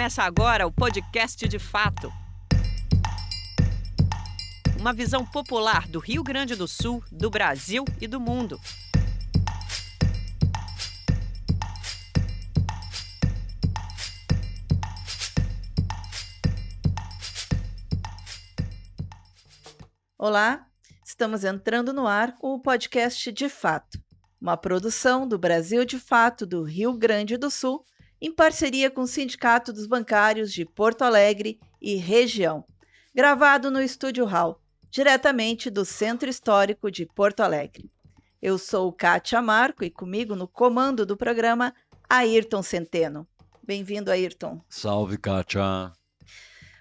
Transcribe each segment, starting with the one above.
Começa agora o podcast de fato. Uma visão popular do Rio Grande do Sul, do Brasil e do mundo. Olá, estamos entrando no ar com o podcast De Fato, uma produção do Brasil de Fato do Rio Grande do Sul, em parceria com o Sindicato dos Bancários de Porto Alegre e região, gravado no Estúdio Hall, diretamente do Centro Histórico de Porto Alegre. Eu sou Kátia Marco e comigo no comando do programa, Ayrton Centeno. Bem-vindo, Ayrton. Salve, Kátia.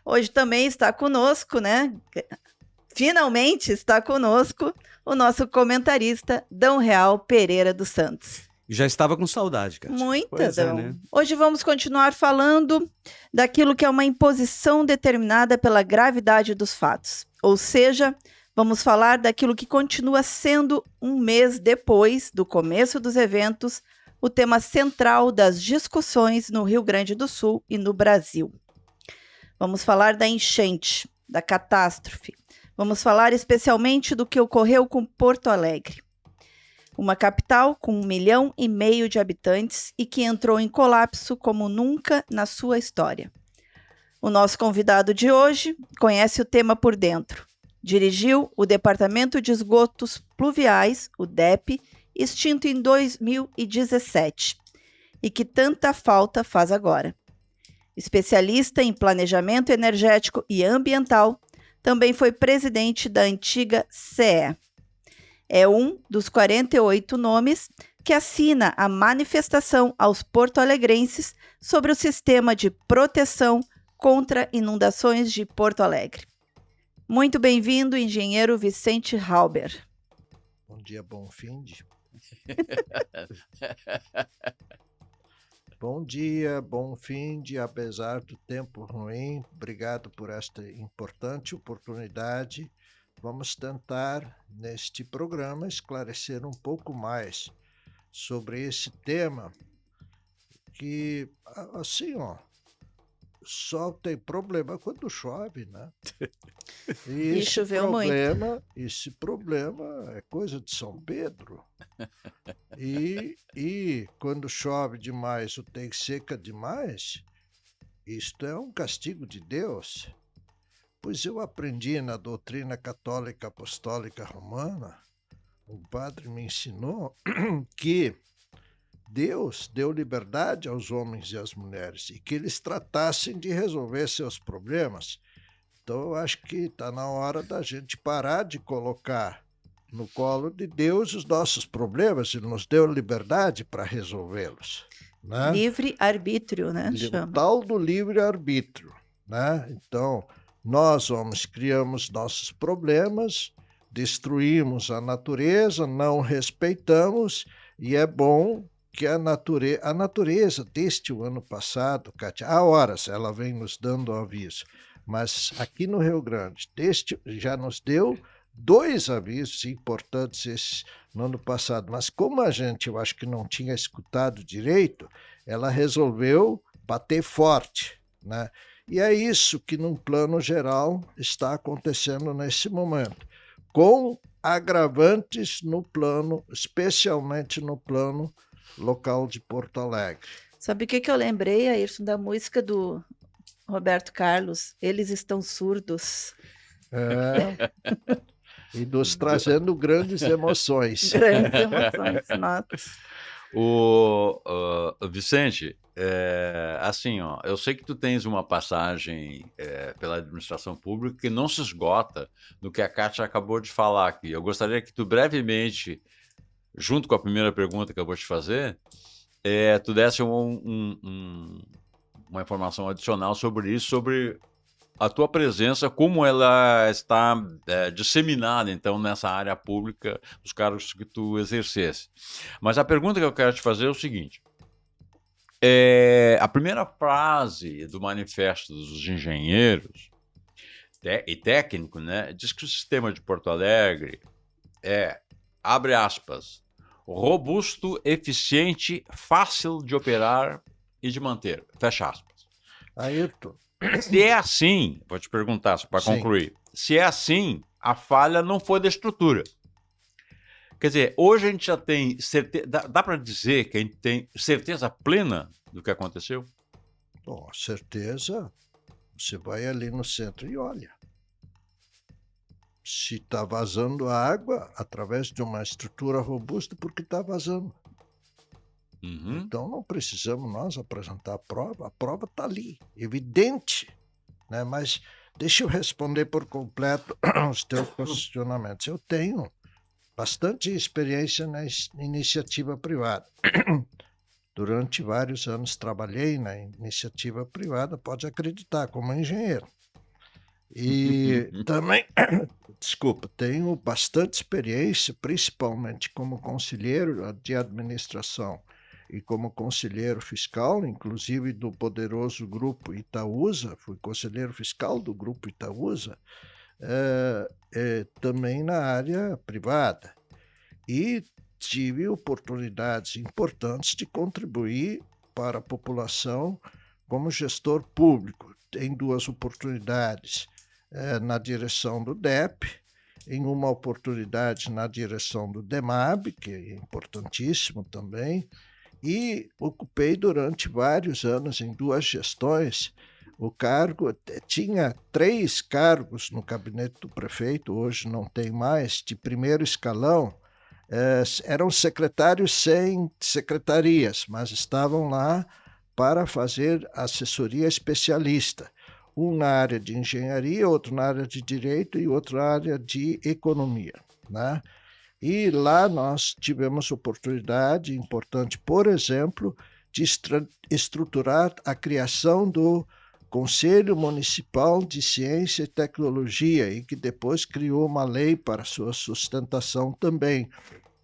Hoje também está conosco, né? Finalmente está conosco o nosso comentarista, Dão Real Pereira dos Santos. Já estava com saudade, Kátia. Muita, Dão. Né? Hoje vamos continuar falando daquilo que é uma imposição determinada pela gravidade dos fatos. Ou seja, vamos falar daquilo que continua sendo, um mês depois do começo dos eventos, o tema central das discussões no Rio Grande do Sul e no Brasil. Vamos falar da enchente, da catástrofe. Vamos falar especialmente do que ocorreu com Porto Alegre. Uma capital com 1,5 milhão de habitantes e que entrou em colapso como nunca na sua história. O nosso convidado de hoje conhece o tema por dentro. Dirigiu o Departamento de Esgotos Pluviais, o DEP, extinto em 2017, e que tanta falta faz agora. Especialista em planejamento energético e ambiental, também foi presidente da antiga CE. É um dos 48 nomes que assina a manifestação aos porto-alegrenses sobre o sistema de proteção contra inundações de Porto Alegre. Muito bem-vindo, engenheiro Vicente Halber. Bom dia, bom finde. Bom dia, bom finde, apesar do tempo ruim. Obrigado por esta importante oportunidade. Vamos tentar, neste programa, esclarecer um pouco mais sobre esse tema que, assim, só tem problema quando chove, né? E choveu muito. Esse problema é coisa de São Pedro. E quando chove demais ou tem seca demais, isto é um castigo de Deus. Pois eu aprendi na doutrina católica apostólica romana, um padre me ensinou que Deus deu liberdade aos homens e às mulheres e que eles tratassem de resolver seus problemas. Então eu acho que está na hora da gente parar de colocar no colo de Deus os nossos problemas. Ele nos deu liberdade para resolvê-los. Né? Livre-arbítrio, né? O tal do livre-arbítrio. Né? Então, nós, homens, criamos nossos problemas, destruímos a natureza, não respeitamos, e é bom que a natureza deste ano passado, Kátia, há horas ela vem nos dando aviso, mas aqui no Rio Grande, já nos deu 2 avisos importantes no ano passado, mas como a gente, eu acho que não tinha escutado direito, ela resolveu bater forte, né? E é isso que, num plano geral, está acontecendo nesse momento, com agravantes no plano, especialmente no plano local de Porto Alegre. Sabe o que eu lembrei, Ayrton, da música do Roberto Carlos? Eles estão surdos. E nos trazendo grandes emoções. Grandes emoções, nossa. Vicente, assim, eu sei que tu tens uma passagem pela administração pública que não se esgota no que a Kátia acabou de falar aqui. Eu gostaria que tu brevemente, junto com a primeira pergunta que eu vou te fazer, tu desse uma informação adicional sobre isso, sobre a tua presença, como ela está disseminada, então, nessa área pública, dos cargos que tu exercesse. Mas a pergunta que eu quero te fazer é o seguinte. A primeira frase do Manifesto dos Engenheiros e Técnico, né, diz que o sistema de Porto Alegre abre aspas, robusto, eficiente, fácil de operar e de manter, fecha aspas. Ayrton, Se é assim, vou te perguntar, para Sim. concluir. Se é assim, a falha não foi da estrutura. Quer dizer, hoje a gente já tem certeza. Dá para dizer que a gente tem certeza plena do que aconteceu? com certeza, você vai ali no centro e olha. Se está vazando a água através de uma estrutura robusta, porque está vazando. Uhum. Então não precisamos nós apresentar a prova está ali, evidente. Né? Mas deixa eu responder por completo os teus questionamentos. Eu tenho bastante experiência na iniciativa privada. Durante vários anos trabalhei na iniciativa privada, pode acreditar, como engenheiro. E também, desculpa, tenho bastante experiência, principalmente como conselheiro de administração e como conselheiro fiscal, inclusive do poderoso Grupo Itaúsa, fui conselheiro fiscal do Grupo Itaúsa, também na área privada. E tive oportunidades importantes de contribuir para a população como gestor público, em 2 oportunidades. Na direção do DEP, em uma oportunidade na direção do DEMAB, que é importantíssimo também, e ocupei durante vários anos, em 2 gestões, o cargo, tinha 3 cargos no gabinete do prefeito, hoje não tem mais, de primeiro escalão, eram secretários sem secretarias, mas estavam lá para fazer assessoria especialista. Um na área de engenharia, outro na área de direito e outro na área de economia. Né? E lá nós tivemos oportunidade importante, por exemplo, de estruturar a criação do Conselho Municipal de Ciência e Tecnologia, e que depois criou uma lei para sua sustentação também.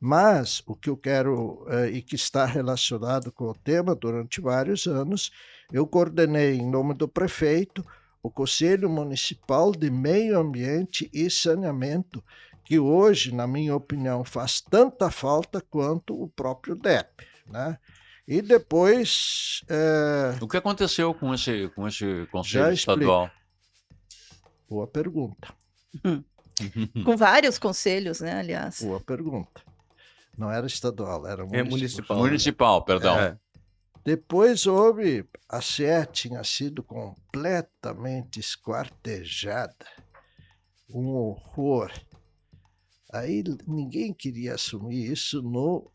Mas o que eu quero, e que está relacionado com o tema durante vários anos, eu coordenei, em nome do prefeito, o Conselho Municipal de Meio Ambiente e Saneamento, que hoje, na minha opinião, faz tanta falta quanto o próprio DEP. Né? E depois... O que aconteceu com esse Já conselho estadual? Boa pergunta. Com vários conselhos, né, aliás. Boa pergunta. Não era estadual, era municipal. Municipal. Municipal, perdão. É. Depois houve, a SE tinha sido completamente esquartejada, um horror. Aí ninguém queria assumir isso no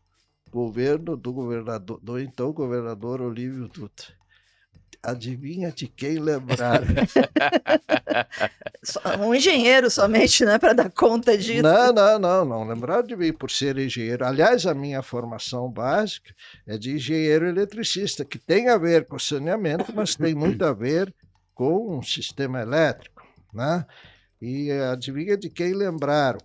governo do então governador Olívio Dutra. Adivinha de quem lembraram? Um engenheiro somente, né, para dar conta disso. Não lembraram de mim por ser engenheiro. Aliás, a minha formação básica é de engenheiro eletricista, que tem a ver com saneamento, mas tem muito a ver com um sistema elétrico. Né? E adivinha de quem lembraram?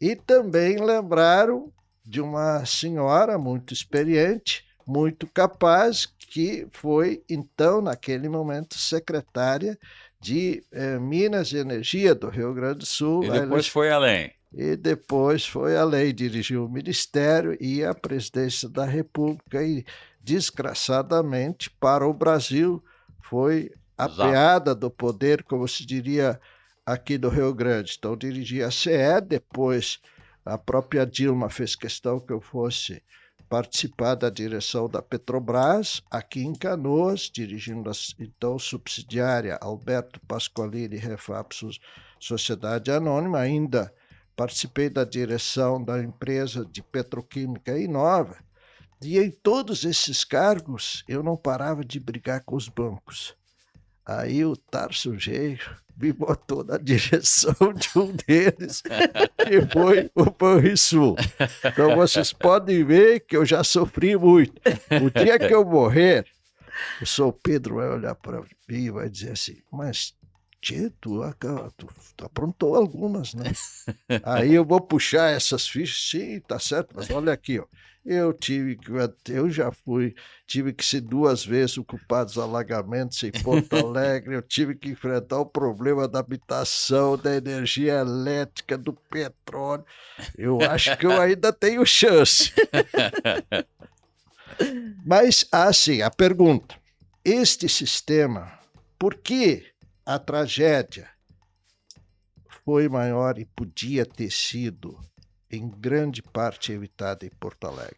E também lembraram de uma senhora muito experiente, muito capaz, que foi, então, naquele momento, secretária de Minas e Energia do Rio Grande do Sul. E depois foi além. E depois foi além, dirigiu o Ministério e a Presidência da República e, desgraçadamente, para o Brasil, foi a peada do poder, como se diria aqui do Rio Grande. Então, dirigia a CE, depois a própria Dilma fez questão que eu fosse participar da direção da Petrobras, aqui em Canoas, dirigindo a então subsidiária Alberto Pasqualini Refap Sociedade Anônima. Ainda participei da direção da empresa de petroquímica Inova, e em todos esses cargos eu não parava de brigar com os bancos. Aí o Tarso Genro me botou na direção de um deles, que foi o Banrisul. Então vocês podem ver que eu já sofri muito. O dia que eu morrer, o São Pedro vai olhar para mim e vai dizer assim, mas tchê, tu aprontou algumas, né? Aí eu vou puxar essas fichas, sim, tá certo, mas olha aqui, ó. Tive que ser 2 vezes o culpado dos alagamentos em Porto Alegre, eu tive que enfrentar o problema da habitação, da energia elétrica, do petróleo. Eu acho que eu ainda tenho chance. Mas, assim, a pergunta, este sistema Porque a tragédia foi maior e podia ter sido, em grande parte, evitada em Porto Alegre.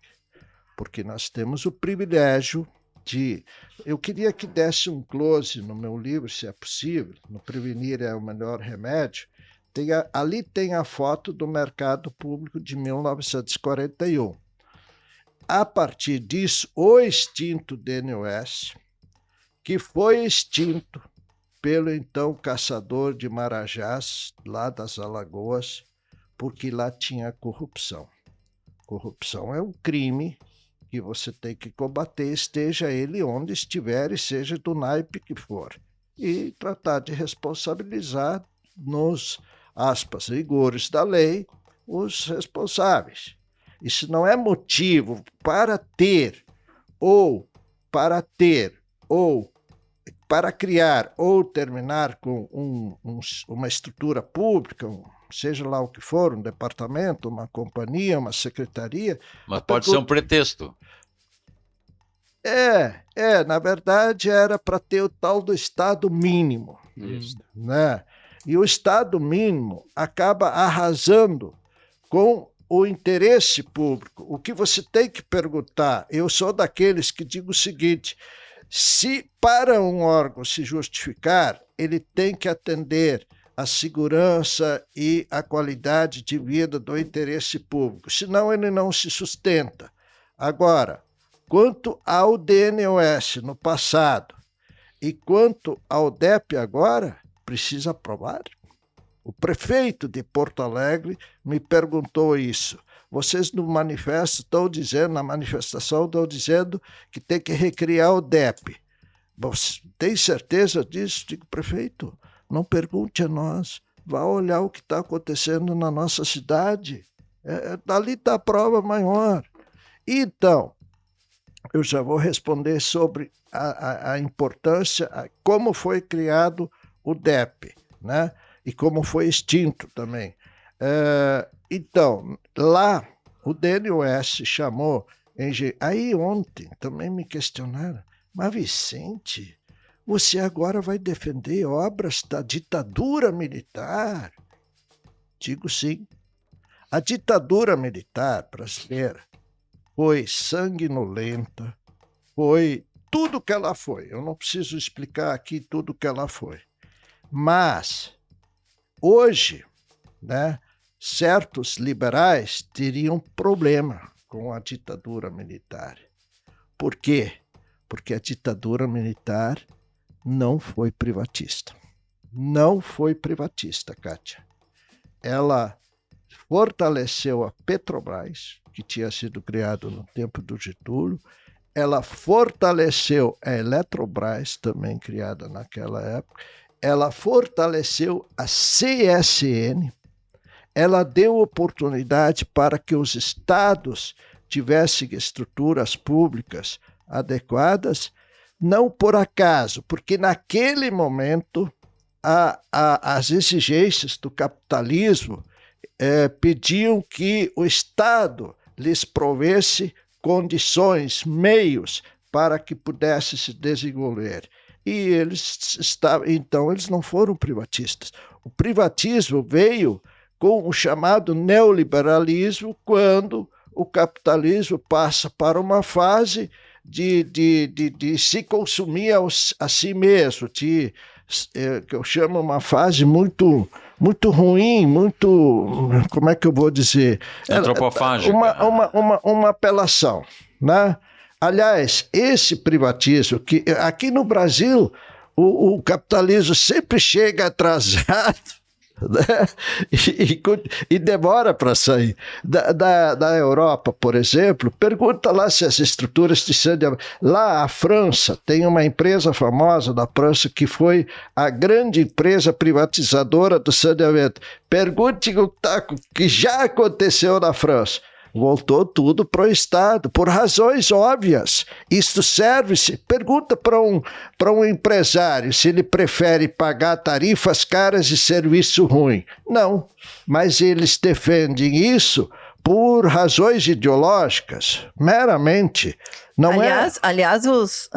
Porque nós temos o privilégio de... Eu queria que desse um close no meu livro, se é possível, no Prevenir é o Melhor Remédio. Ali tem a foto do mercado público de 1941. A partir disso, o extinto DNUS, que foi extinto pelo então caçador de Marajás, lá das Alagoas, porque lá tinha corrupção. Corrupção é um crime que você tem que combater, esteja ele onde estiver e seja do naipe que for. E tratar de responsabilizar nos, aspas, rigores da lei, os responsáveis. Isso não é motivo para criar ou terminar com uma estrutura pública, seja lá o que for, um departamento, uma companhia, uma secretaria. Mas pode ser um pretexto. Na verdade era para ter o tal do Estado mínimo. Isso. Né? E o Estado mínimo acaba arrasando com o interesse público. O que você tem que perguntar, eu sou daqueles que digo o seguinte: se para um órgão se justificar, ele tem que atender a segurança e a qualidade de vida do interesse público, senão ele não se sustenta. Agora, quanto ao DNUS no passado e quanto ao DEP agora, precisa aprovar. O prefeito de Porto Alegre me perguntou isso. Vocês no manifesto estão dizendo, na manifestação estão dizendo que tem que recriar o DEP. Você tem certeza disso? Digo, prefeito, não pergunte a nós. Vá olhar o que está acontecendo na nossa cidade. Dali está a prova maior. Então, eu já vou responder sobre a importância, como foi criado o DEP, né? E como foi extinto também. Então, lá o DNUS chamou... Aí ontem também me questionaram, mas Vicente, você agora vai defender obras da ditadura militar? Digo sim. A ditadura militar brasileira foi sanguinolenta, foi tudo que ela foi. Eu não preciso explicar aqui tudo que ela foi. Mas, hoje, né, certos liberais teriam problema com a ditadura militar. Por quê? Porque a ditadura militar não foi privatista. Não foi privatista, Kátia. Ela fortaleceu a Petrobras, que tinha sido criada no tempo do Getúlio. Ela fortaleceu a Eletrobras, também criada naquela época. Ela fortaleceu a CSN, ela deu oportunidade para que os estados tivessem estruturas públicas adequadas, não por acaso, porque naquele momento as exigências do capitalismo pediam que o Estado lhes provesse condições, meios para que pudesse se desenvolver. E então eles não foram privatistas. O privatismo veio com o chamado neoliberalismo, quando o capitalismo passa para uma fase de se consumir a si mesmo, que eu chamo uma fase muito ruim, como é que eu vou dizer? Antropofágica. Uma apelação, né? Aliás, esse privatismo, que aqui no Brasil o capitalismo sempre chega atrasado, né? E demora para sair. Da Europa, por exemplo, pergunta lá se as estruturas de saneamento... Lá a França, tem uma empresa famosa da França que foi a grande empresa privatizadora do saneamento. Pergunte o que já aconteceu na França. Voltou tudo para o Estado, por razões óbvias. Isto serve-se. Pergunta para um empresário se ele prefere pagar tarifas caras e serviço ruim. Não, mas eles defendem isso por razões ideológicas, meramente. Não aliás,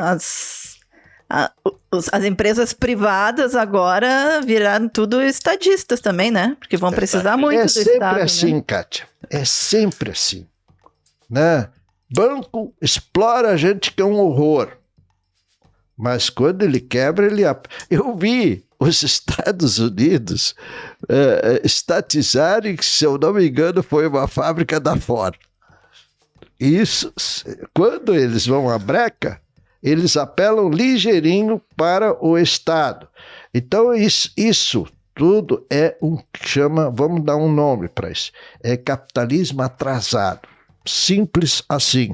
As empresas privadas agora viraram tudo estadistas também, né? Porque vão precisar muito do Estado. É sempre assim, né? Kátia. É sempre assim. Né? Banco explora a gente que é um horror. Mas quando ele quebra, ele... Eu vi os Estados Unidos estatizarem que, se eu não me engano, foi uma fábrica da Ford. Isso, quando eles vão à breca, eles apelam ligeirinho para o Estado. Então, isso tudo é vamos dar um nome para isso, é capitalismo atrasado. Simples assim.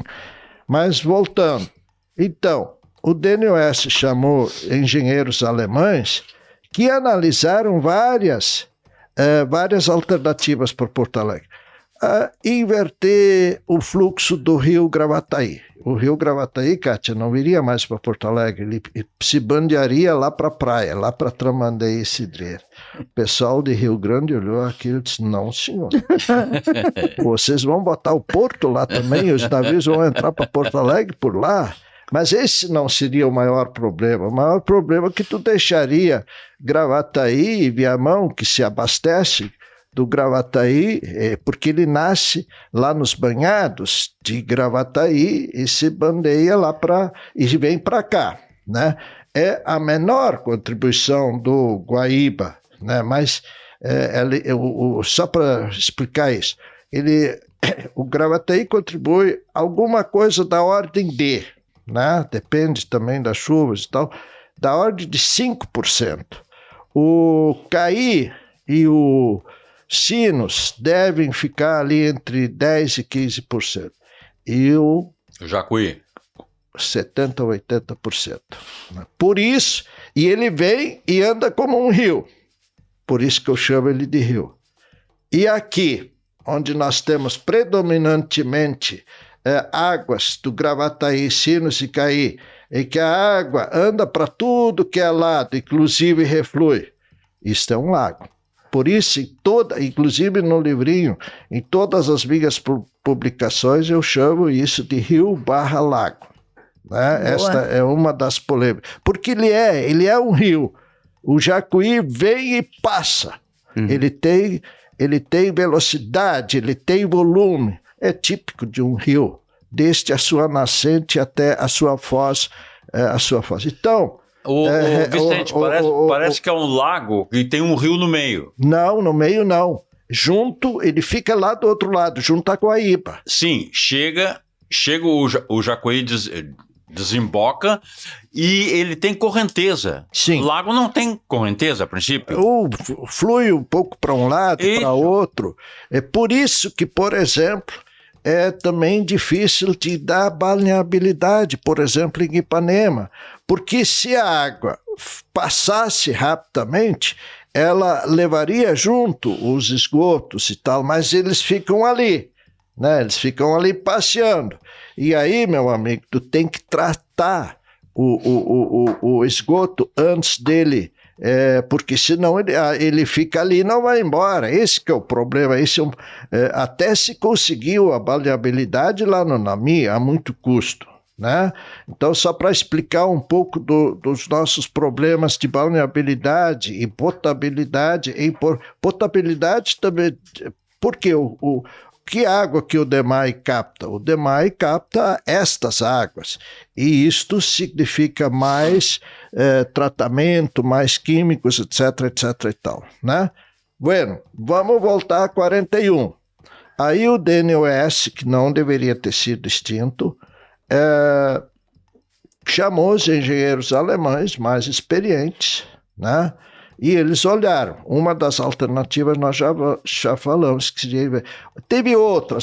Mas voltando, então, o DNOS chamou engenheiros alemães que analisaram várias alternativas para Porto Alegre. Inverter o fluxo do rio Gravataí. O rio Gravataí, Kátia, não viria mais para Porto Alegre, ele se bandearia lá para a praia, lá para Tramandaí e Cidreira. O pessoal de Rio Grande olhou aquilo e disse, não, senhor. Vocês vão botar o porto lá também, os navios vão entrar para Porto Alegre por lá. Mas esse não seria o maior problema. O maior problema é que tu deixaria Gravataí e Viamão, que se abastece do Gravataí, porque ele nasce lá nos banhados de Gravataí e se bandeia lá e vem para cá, né? É a menor contribuição do Guaíba, né? Mas só para explicar isso, o Gravataí contribui alguma coisa da ordem de, né? Depende também das chuvas e tal, da ordem de 5%. O Caí e o Sinos devem ficar ali entre 10% e 15%. E o Jacuí 70% ou 80%. Por isso, e ele vem e anda como um rio. Por isso que eu chamo ele de rio. E aqui, onde nós temos predominantemente águas do Gravataí, Sinos e Caí, em que a água anda para tudo que é lado, inclusive reflui. Isso é um lago. Por isso, inclusive no livrinho, em todas as minhas publicações, eu chamo isso de rio/lago. Né? Esta é uma das polêmicas. Porque ele é um rio. O Jacuí vem e passa. Ele tem velocidade, ele tem volume. É típico de um rio, desde a sua nascente até a sua foz. Então... Vicente, parece que é um lago e tem um rio no meio. Não, no meio não. Junto, ele fica lá do outro lado, junto à Guaíba. Sim, chega o Jacuí desemboca e ele tem correnteza. Sim. O lago não tem correnteza, a princípio. Flui um pouco para um lado, para outro. É por isso que, por exemplo, é também difícil de dar balneabilidade, por exemplo, em Ipanema. Porque se a água passasse rapidamente, ela levaria junto os esgotos e tal, mas eles ficam ali, né? Eles ficam ali passeando. E aí, meu amigo, tu tem que tratar o esgoto antes dele, porque senão ele fica ali e não vai embora. Esse que é o problema. Até se conseguiu a balneabilidade lá no Nami a muito custo. Né? Então, só para explicar um pouco dos nossos problemas de balneabilidade e potabilidade. Potabilidade também, porque que água que o DEMAI capta? O DEMAI capta estas águas, e isto significa mais tratamento, mais químicos, etc, etc e tal, né? Bueno, vamos voltar a 41. Aí o DNOS, que não deveria ter sido extinto, chamou os engenheiros alemães mais experientes, né? E eles olharam. Uma das alternativas nós já falamos, que seria... Teve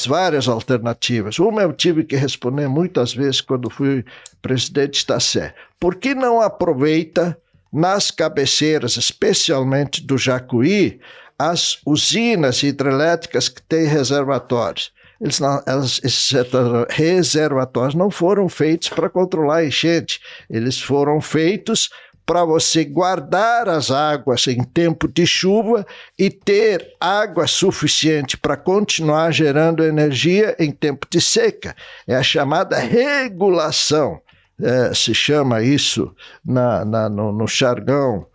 várias alternativas. Uma eu tive que responder muitas vezes quando fui presidente da SE. Por que não aproveita nas cabeceiras, especialmente do Jacuí, as usinas hidrelétricas que têm reservatórios? Esses reservatórios não foram feitos para controlar a enchente, eles foram feitos para você guardar as águas em tempo de chuva e ter água suficiente para continuar gerando energia em tempo de seca. É a chamada regulação. se chama isso no jargão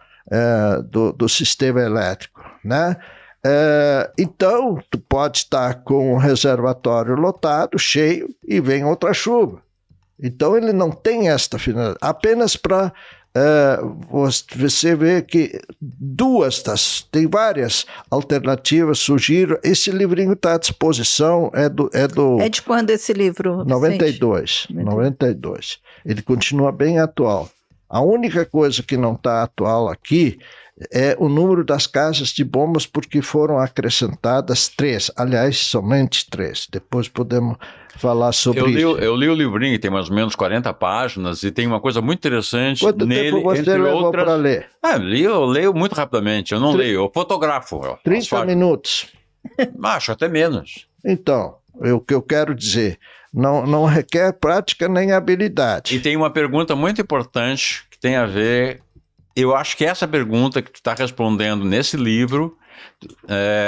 do sistema elétrico, né? Então, tu pode estar com o reservatório lotado, cheio, e vem outra chuva. Então, ele não tem esta finalidade. Apenas para você ver que tem várias alternativas, sugiro. Esse livrinho está à disposição, é de quando esse livro? 92. Ele continua bem atual. A única coisa que não está atual aqui é o número das casas de bombas, porque foram acrescentadas 3, aliás, somente 3. Depois podemos falar sobre isso. Eu li o livrinho, tem mais ou menos 40 páginas, e tem uma coisa muito interessante Quanto nele, tempo você levou para ler? Eu leio muito rapidamente, eu não leio, eu fotografo. 30 minutos. Acho até menos. Então, o que eu quero dizer, não requer prática nem habilidade. E tem uma pergunta muito importante que tem a ver... Eu acho que essa pergunta que tu está respondendo nesse livro,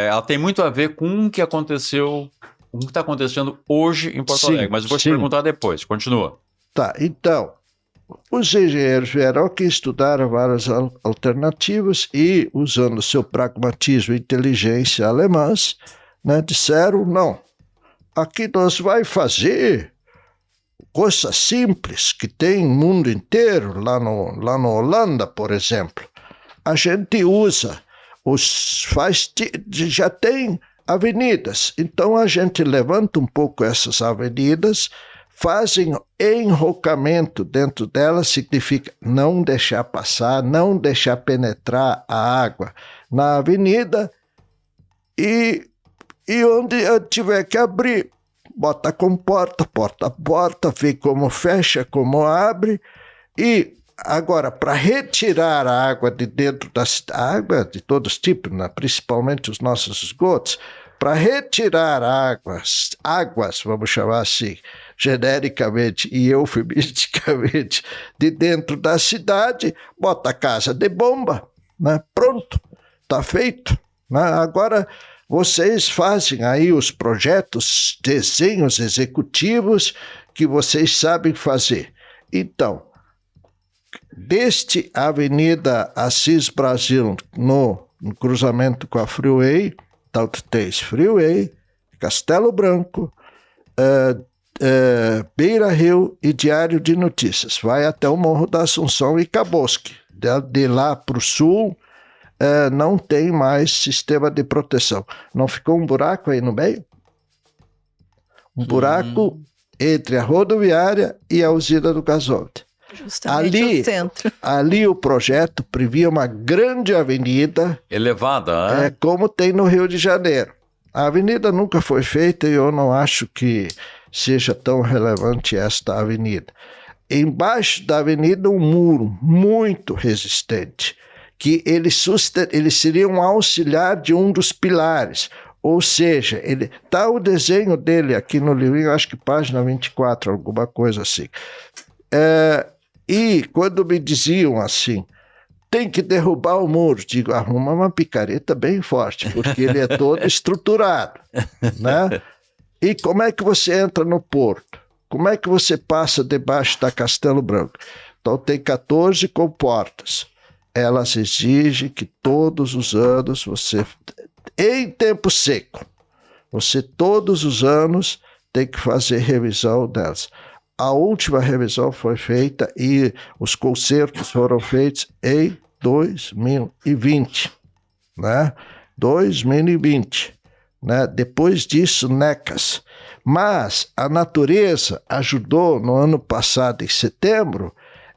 ela tem muito a ver com o que aconteceu, com o que está acontecendo hoje em Porto Alegre. Mas eu vou te perguntar depois. Continua. Tá, então, os engenheiros vieram aqui, estudaram várias alternativas e, usando seu pragmatismo e inteligência alemãs, né, disseram, não, aqui nós vai fazer... coisa simples que tem no mundo inteiro, lá na Holanda, por exemplo. A gente usa, já tem avenidas, então a gente levanta um pouco essas avenidas, fazem enrocamento dentro delas, significa não deixar passar, não deixar penetrar a água na avenida, e onde tiver que abrir, bota com porta, vê como fecha, como abre. E agora, para retirar a água de dentro da cidade, água de todos os tipos, né? Principalmente os nossos esgotos, para retirar águas, vamos chamar assim, genericamente e eufemisticamente, de dentro da cidade, bota a casa de bomba, né? Pronto, está feito. Né? Agora... vocês fazem aí os projetos, desenhos executivos que vocês sabem fazer. Então, desde a Avenida Assis Brasil, no cruzamento com a Freeway, então tu tens Freeway, Castelo Branco, Beira Rio e Diário de Notícias. Vai até o Morro da Assunção e Cabosque. De lá para o sul, não tem mais sistema de proteção. Não ficou um buraco aí no meio? Um buraco entre a rodoviária e a usina do gasóleo. Justamente o centro. Ali o projeto previa uma grande avenida. Elevada, né? Como tem no Rio de Janeiro. A avenida nunca foi feita e eu não acho que seja tão relevante esta avenida. Embaixo da avenida um muro muito resistente, que ele seria um auxiliar de um dos pilares. Ou seja, está o desenho dele aqui no livrinho, acho que página 24, alguma coisa assim. E quando me diziam assim, tem que derrubar o muro, digo, arruma uma picareta bem forte, porque ele é todo estruturado. Né? E como é que você entra no porto? Como é que você passa debaixo da Castelo Branco? Então tem 14 comportas. Elas exigem que todos os anos você, em tempo seco, você todos os anos tem que fazer revisão delas. A última revisão foi feita e os concertos foram feitos em 2020, né? 2020, né? Depois disso, NECAS. Mas a natureza ajudou no ano passado, em setembro,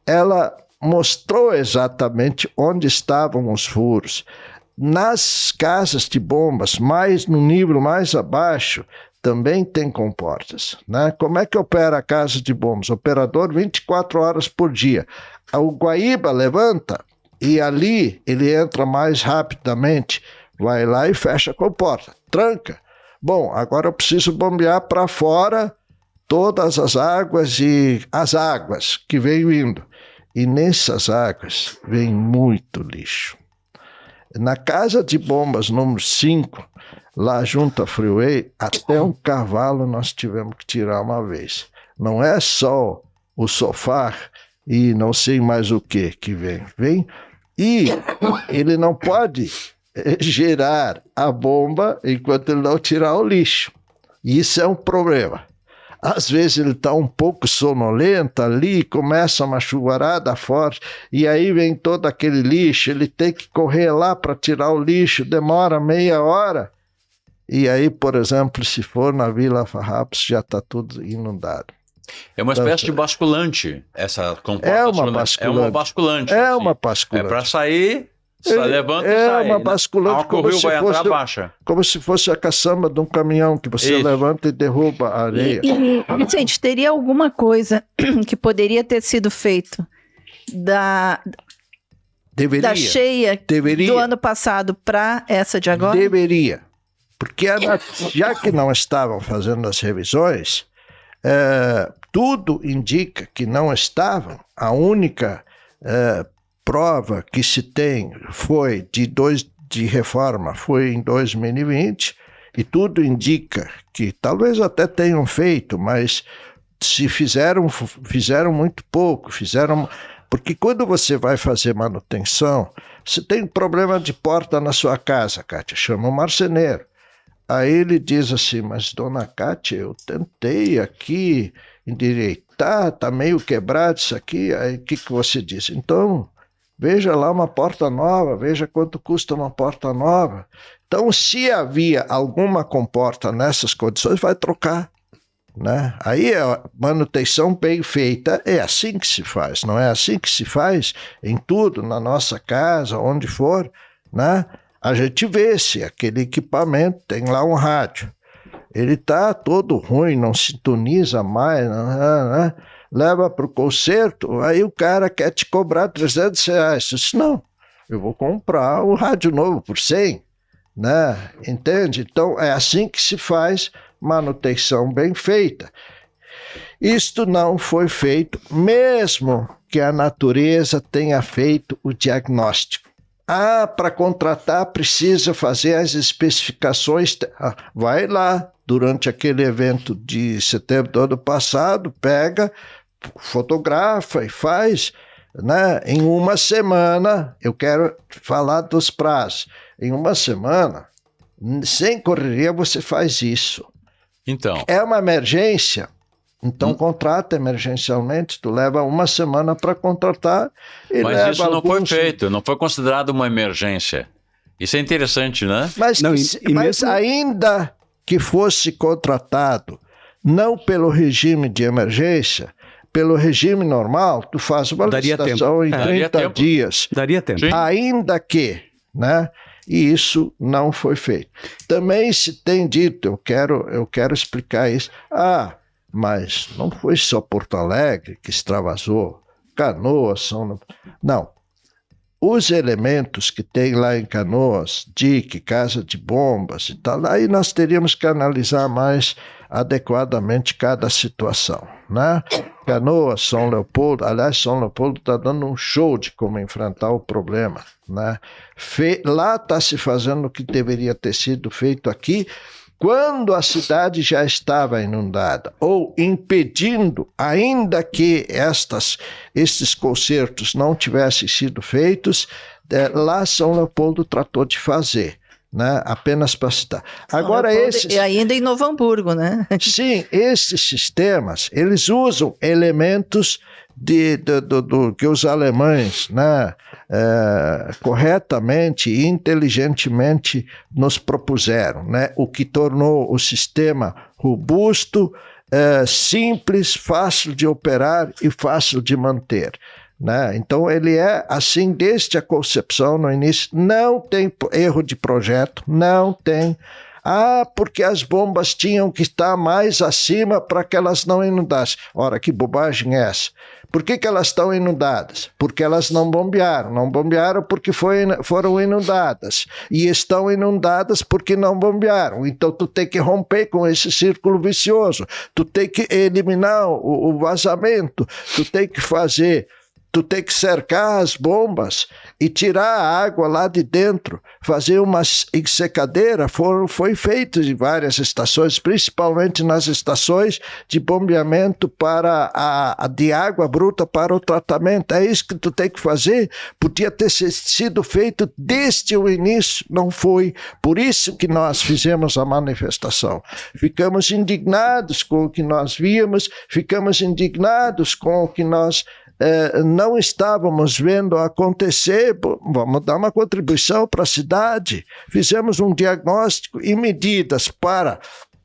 ela mostrou exatamente onde estavam os furos. Nas casas de bombas, no nível mais abaixo, também tem comportas. Né? Como é que opera a casa de bombas? Operador 24 horas por dia. O Guaíba levanta e ali ele entra mais rapidamente, vai lá e fecha a comporta, tranca. Bom, agora eu preciso bombear para fora todas as águas e as águas que vêm vindo. E nessas águas vem muito lixo. Na casa de bombas número 5, lá junto à Freeway, até um cavalo nós tivemos que tirar uma vez. Não é só o sofá e não sei mais o que vem. E ele não pode gerar a bomba enquanto ele não tirar o lixo. E isso é um problema. Às vezes ele está um pouco sonolento ali, começa uma chuvarada forte, e aí vem todo aquele lixo, ele tem que correr lá para tirar o lixo, demora meia hora. E aí, por exemplo, se for na Vila Farrapos, já está tudo inundado. É uma espécie de basculante, essa comporta. É uma basculante. É uma basculante. É assim. uma basculante. É para sair, levanta e é sai. uma basculante. A hora que o rio vai entrar, baixa. Como se fosse a caçamba de um caminhão que você levanta e derruba a areia. Vicente, teria alguma coisa que poderia ter sido feito da cheia do ano passado para essa de agora? Deveria. Porque já que não estavam fazendo as revisões, tudo indica que não estavam. A única prova que se tem foi de reforma, foi em 2020, e tudo indica que talvez até tenham feito, mas se fizeram muito pouco, porque quando você vai fazer manutenção, você tem problema de porta na sua casa, Kátia, chama o marceneiro. Aí ele diz assim, mas dona Kátia, eu tentei aqui endireitar, tá meio quebrado isso aqui. Aí o que você diz? Então, veja lá uma porta nova, veja quanto custa uma porta nova. Então, se havia alguma comporta nessas condições, vai trocar, né? Aí a manutenção bem feita é assim que se faz, não é assim que se faz em tudo, na nossa casa, onde for, né? A gente vê se aquele equipamento tem lá um rádio. Ele está todo ruim, não sintoniza mais, né? Leva para o conserto, aí o cara quer te cobrar R$300. Eu disse, não, eu vou comprar o rádio novo por 100, né? Entende? Então é assim que se faz manutenção bem feita. Isto não foi feito, mesmo que a natureza tenha feito o diagnóstico. Para contratar precisa fazer as especificações. Vai lá, durante aquele evento de setembro do ano passado, pega, fotografa e faz, né? Em uma semana, eu quero falar dos prazos. Em uma semana, sem correria, você faz isso. Então. É uma emergência. Então contrata emergencialmente, tu leva uma semana para contratar e mas leva isso não foi feito, não foi considerado uma emergência. Isso é interessante, né? Mas, mas ainda que fosse contratado, não pelo regime de emergência, pelo regime normal, tu faz uma licitação em 30 dias. Daria tempo. Sim. Ainda que, né? E isso não foi feito. Também se tem dito, eu quero explicar isso. Mas não foi só Porto Alegre que extravasou, Canoas, não. Os elementos que tem lá em Canoas, dique, casa de bombas e tal, aí nós teríamos que analisar mais adequadamente cada situação, né? Canoas, São Leopoldo, aliás, São Leopoldo está dando um show de como enfrentar o problema, né? Lá está se fazendo o que deveria ter sido feito aqui, quando a cidade já estava inundada, ou impedindo, ainda que estes concertos não tivessem sido feitos, lá São Leopoldo tratou de fazer, né? Apenas para citar. Agora e ainda em Novo Hamburgo, né? Sim, esses sistemas, eles usam elementos do que os alemães, né, corretamente e inteligentemente nos propuseram, né, o que tornou o sistema robusto, simples, fácil de operar e fácil de manter, né? Então ele é assim desde a concepção no início, não tem erro de projeto, não tem. Porque as bombas tinham que estar mais acima para que elas não inundassem. Ora, que bobagem é essa? Por que elas estão inundadas? Porque elas não bombearam. Não bombearam porque foram inundadas. E estão inundadas porque não bombearam. Então tu tem que romper com esse círculo vicioso. Tu tem que eliminar o vazamento. Tu tem que fazer tu tem que cercar as bombas e tirar a água lá de dentro, fazer uma secadeira. Foi feito em várias estações, principalmente nas estações de bombeamento de água bruta para o tratamento. É isso que tu tem que fazer. Podia ter sido feito desde o início, não foi. Por isso que nós fizemos a manifestação. Ficamos indignados com o que nós víamos, ficamos indignados com o que nós não estávamos vendo acontecer. Vamos dar uma contribuição para a cidade. Fizemos um diagnóstico e medidas para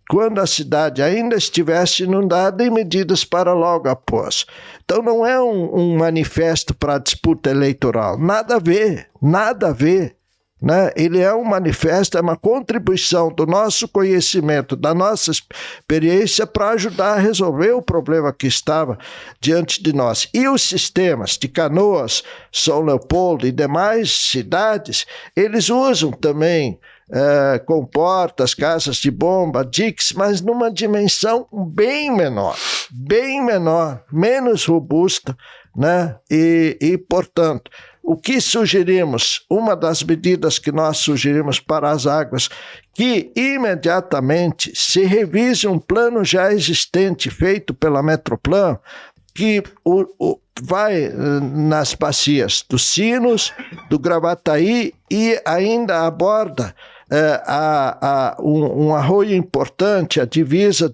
quando a cidade ainda estivesse inundada e medidas para logo após. Então não é um manifesto para a disputa eleitoral. Nada a ver, nada a ver. Né? Ele é um manifesto, é uma contribuição do nosso conhecimento, da nossa experiência para ajudar a resolver o problema que estava diante de nós. E os sistemas de Canoas, São Leopoldo e demais cidades, eles usam também comportas, casas de bomba, diques, mas numa dimensão bem menor, menos robusta, né? E portanto, o que sugerimos, uma das medidas que nós sugerimos para as águas, que imediatamente se revise um plano já existente feito pela Metroplan, que vai nas bacias dos Sinos, do Gravataí e ainda aborda um arroio importante, a divisa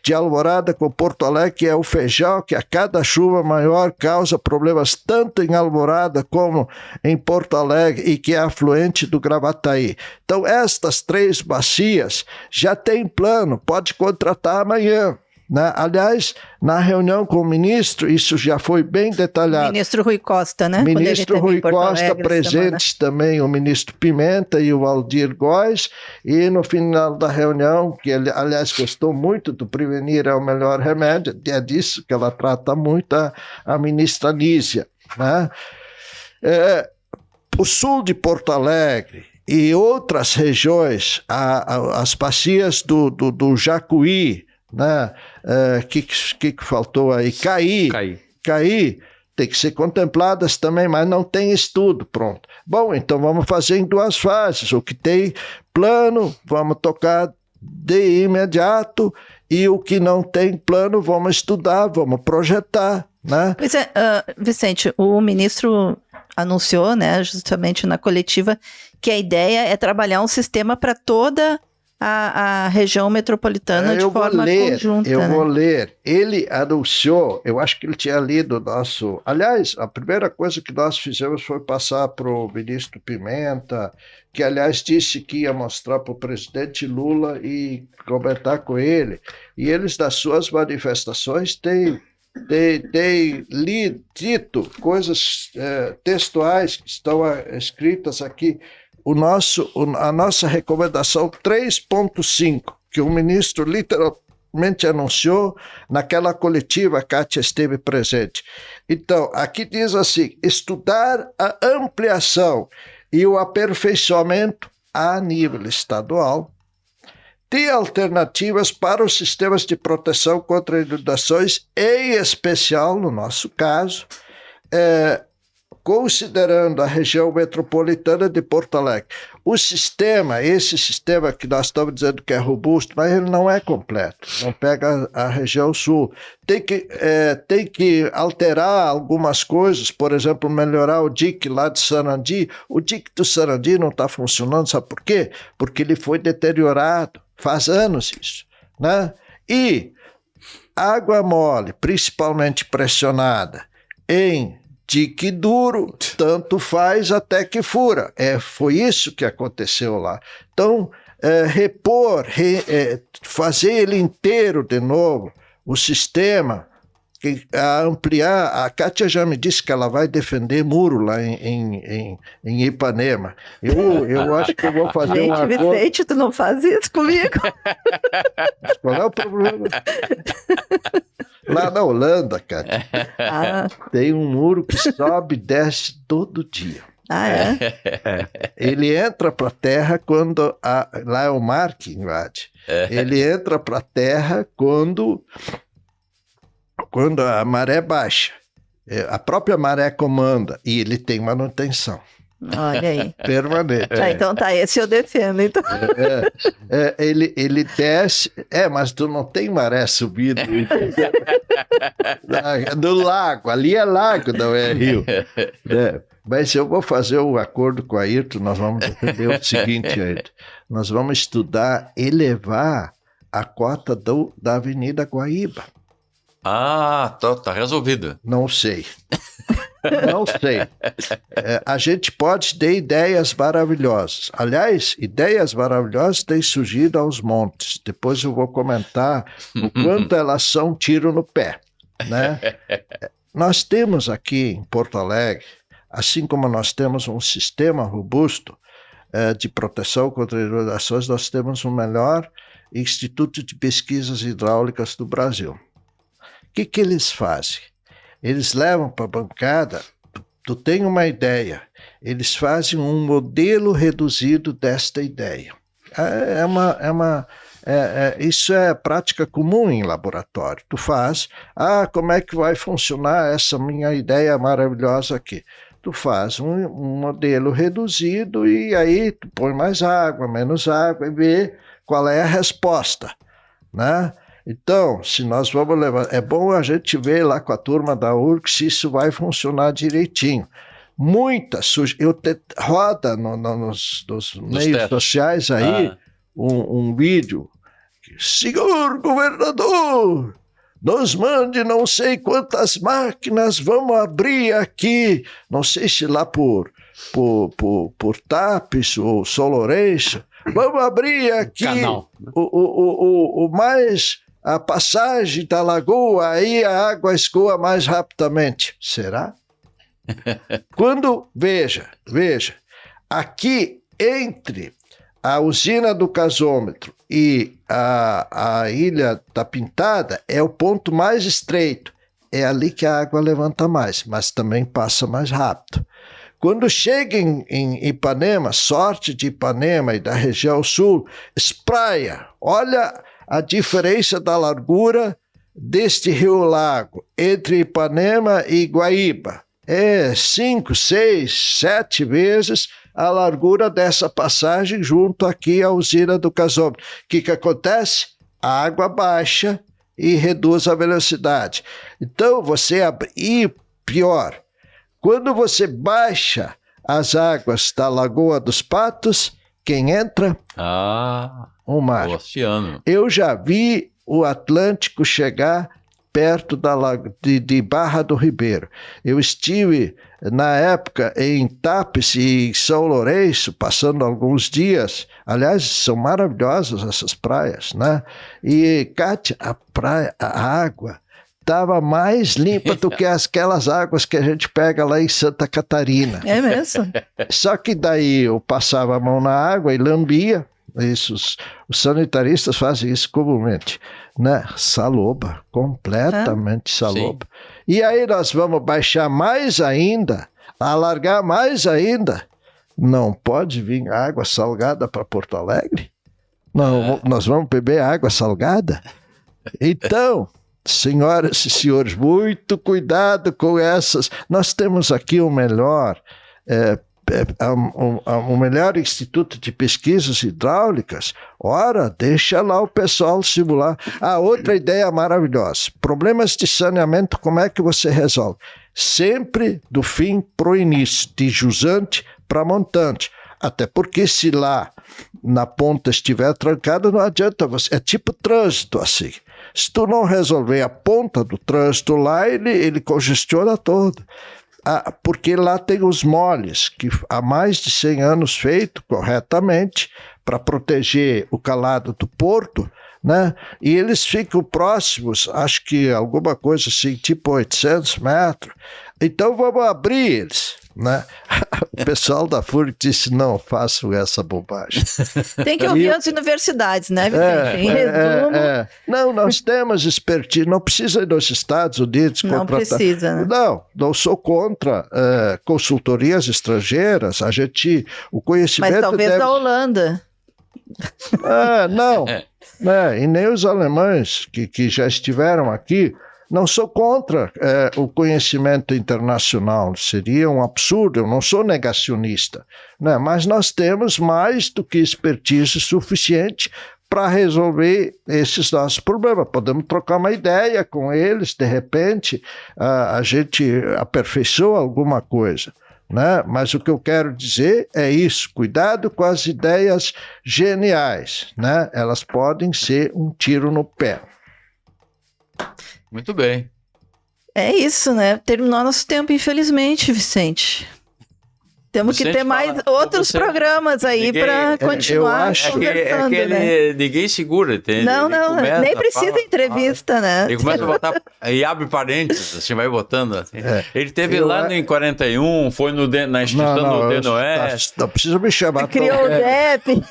de Alvorada com Porto Alegre, que é o Feijão, que a cada chuva maior causa problemas tanto em Alvorada como em Porto Alegre e que é afluente do Gravataí. Então estas 3 bacias já tem plano, pode contratar amanhã. Né? Aliás, na reunião com o ministro, isso já foi bem detalhado. Ministro Rui Costa, né? Ministro Rui Costa, presentes também o ministro Pimenta e o Aldir Góes, e no final da reunião, que ele, aliás, gostou muito do Prevenir é o Melhor Remédio, é disso que ela trata muito, a ministra Nízia. Né? O sul de Porto Alegre e outras regiões, as bacias do Jacuí, né? Que faltou aí? Caí, tem que ser contempladas também, mas não tem estudo pronto. Bom, então vamos fazer em 2 fases. O que tem plano, vamos tocar de imediato, e o que não tem plano, vamos estudar, vamos projetar. Né? Pois é, Vicente, o ministro anunciou, né, justamente na coletiva, que a ideia é trabalhar um sistema para toda a região metropolitana de forma conjunta. Eu vou ler. Ele anunciou, eu acho que ele tinha lido o nosso... Aliás, a primeira coisa que nós fizemos foi passar para o ministro Pimenta, que, aliás, disse que ia mostrar para o presidente Lula e comentar com ele. E eles, das suas manifestações, têm dito coisas textuais que estão escritas aqui. A nossa recomendação 3.5, que o ministro literalmente anunciou naquela coletiva, a Kátia esteve presente. Então, aqui diz assim: estudar a ampliação e o aperfeiçoamento a nível estadual de alternativas para os sistemas de proteção contra inundações, em especial, no nosso caso, considerando a região metropolitana de Porto Alegre. Esse sistema que nós estamos dizendo que é robusto, mas ele não é completo, não pega a região sul. Tem que alterar algumas coisas, por exemplo, melhorar o dique lá de Sarandi. O dique do Sarandi não está funcionando, sabe por quê? Porque ele foi deteriorado, faz anos isso. Né? E água mole, principalmente pressionada, em dique duro, tanto faz até que fura. Foi isso que aconteceu lá. Então, fazer ele inteiro de novo, o sistema, ampliar. A Kátia já me disse que ela vai defender muro lá em Ipanema. Eu acho que eu vou fazer um acordo. Vicente, tu não faz isso comigo? Qual é o problema? Lá na Holanda, cara, tem um muro que sobe e desce todo dia. Ele entra para a terra quando... lá é o mar que invade. Ele entra para a terra quando a maré baixa. A própria maré comanda e ele tem manutenção Olha aí. permanente. Então tá, esse eu defendo. Então. Ele desce, mas tu não tem maré subindo. Do lago, ali é lago, não é rio. Mas eu vou fazer um acordo com a Ayrton, nós vamos defender o seguinte, Ayrton. Nós vamos estudar elevar a cota da Avenida Guaíba. Ah, tá resolvido. Não sei. Não sei. A gente pode ter ideias maravilhosas. Aliás, ideias maravilhosas têm surgido aos montes. Depois eu vou comentar o quanto elas são tiro no pé, né? Nós temos aqui em Porto Alegre, assim como nós temos um sistema robusto de proteção contra inundações, nós temos o melhor Instituto de Pesquisas Hidráulicas do Brasil. O que eles fazem? Eles levam para a bancada, tu tem uma ideia, eles fazem um modelo reduzido desta ideia. Isso é prática comum em laboratório. Tu faz, como é que vai funcionar essa minha ideia maravilhosa aqui? Tu faz um modelo reduzido e aí tu põe mais água, menos água e vê qual é a resposta, né? Então, se nós vamos levar... É bom a gente ver lá com a turma da URC se isso vai funcionar direitinho. Roda nos meios sociais aí um vídeo. Senhor governador, nos mande não sei quantas máquinas, vamos abrir aqui. Não sei se lá por TAPES ou São Lourenço. Vamos abrir aqui a passagem da lagoa, aí a água escoa mais rapidamente. Será? Veja, aqui entre a usina do gasômetro e a Ilha da Pintada é o ponto mais estreito. É ali que a água levanta mais, mas também passa mais rápido. Quando chega em Ipanema, sorte de Ipanema e da região sul, espraia. Olha a diferença da largura deste rio-lago entre Ipanema e Guaíba. É 5, 6, 7 vezes a largura dessa passagem junto aqui à usina do gasômetro. O que acontece? A água baixa e reduz a velocidade. Então, e pior, quando você baixa as águas da Lagoa dos Patos, quem entra? O mar. O oceano. Eu já vi o Atlântico chegar perto de Barra do Ribeiro. Eu estive, na época, em Tapes e em São Lourenço, passando alguns dias. Aliás, são maravilhosas essas praias, né? E, Kátia, a água estava mais limpa do que aquelas águas que a gente pega lá em Santa Catarina. É mesmo? Só que daí eu passava a mão na água e lambia. Os sanitaristas fazem isso comumente, né? Saloba, completamente saloba. E aí nós vamos baixar mais ainda, alargar mais ainda. Não pode vir água salgada para Porto Alegre? Não, nós vamos beber água salgada? Então, senhoras e senhores, muito cuidado com essas. Nós temos aqui o melhor Instituto de Pesquisas Hidráulicas. Ora, deixa lá o pessoal simular. Outra ideia maravilhosa. Problemas de saneamento, como é que você resolve? Sempre do fim para o início, de jusante para montante. Até porque se lá na ponta estiver trancado, não adianta você. É tipo trânsito assim. Se tu não resolver a ponta do trânsito lá, ele congestiona todo. Porque lá tem os moles, que há mais de 100 anos feito corretamente para proteger o calado do porto, né? E eles ficam próximos, acho que alguma coisa assim, tipo 800 metros. Então vamos abrir eles, né? O pessoal da FURC disse, não façam essa bobagem. Tem que ouvir as universidades, né, Vicente? Em resumo... Não, nós temos expertise, não precisa ir nos Estados Unidos contratar. Não precisa, né? Não sou contra consultorias estrangeiras, o conhecimento... Mas talvez da Holanda. Não, e nem os alemães que já estiveram aqui, Não sou contra o conhecimento internacional, seria um absurdo, eu não sou negacionista, né? Mas nós temos mais do que expertise suficiente para resolver esses nossos problemas. Podemos trocar uma ideia com eles, de repente a gente aperfeiçoa alguma coisa, né? Mas o que eu quero dizer é isso, cuidado com as ideias geniais, né? Elas podem ser um tiro no pé. Muito bem. É isso, né? Terminou nosso tempo, infelizmente, Vicente. Temos que Vicente ter mais fala, outros você- programas aí ninguém- para eu continuar acho- conversando, né? Ninguém segura, entende? Não, Ele não, começa, nem precisa fala, entrevista, né? Ele começa a botar e abre parênteses, assim, vai botando. Assim. É. Ele teve Eu lá a- em 41, foi na instituição do DNOE. não precisa me chamar. Criou o DEP.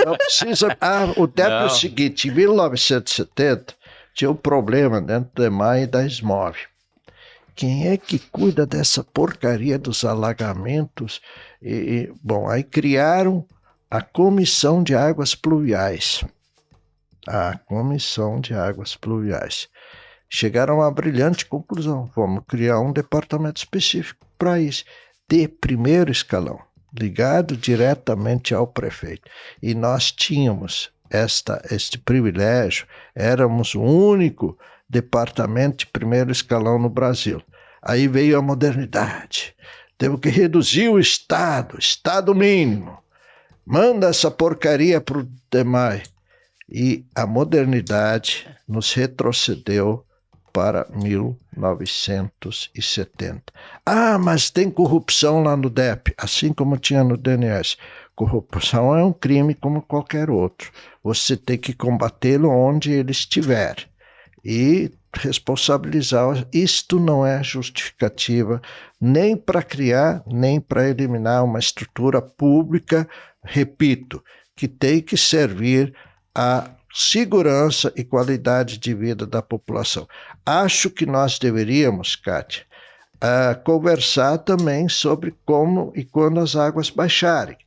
Não precisa. O DEP é Não. o seguinte: em 1970 tinha um problema dentro do EMAI e da SMOV. Quem é que cuida dessa porcaria dos alagamentos? Bom, aí criaram a Comissão de Águas Pluviais. A Comissão de Águas Pluviais. Chegaram a uma brilhante conclusão: vamos criar um departamento específico para isso, de primeiro escalão, ligado diretamente ao prefeito. E nós tínhamos este privilégio, éramos o único departamento de primeiro escalão no Brasil. Aí veio a modernidade. Temos que reduzir o Estado mínimo. Manda essa porcaria para o DEMAI. E a modernidade nos retrocedeu para 1970. Ah, mas tem corrupção lá no DEP, assim como tinha no DNS. Corrupção é um crime como qualquer outro. Você tem que combatê-lo onde ele estiver. E responsabilizar. Isto não é justificativa nem para criar, nem para eliminar uma estrutura pública, repito, que tem que servir à segurança e qualidade de vida da população. Acho que nós deveríamos, Kátia, conversar também sobre como e quando as águas baixarem.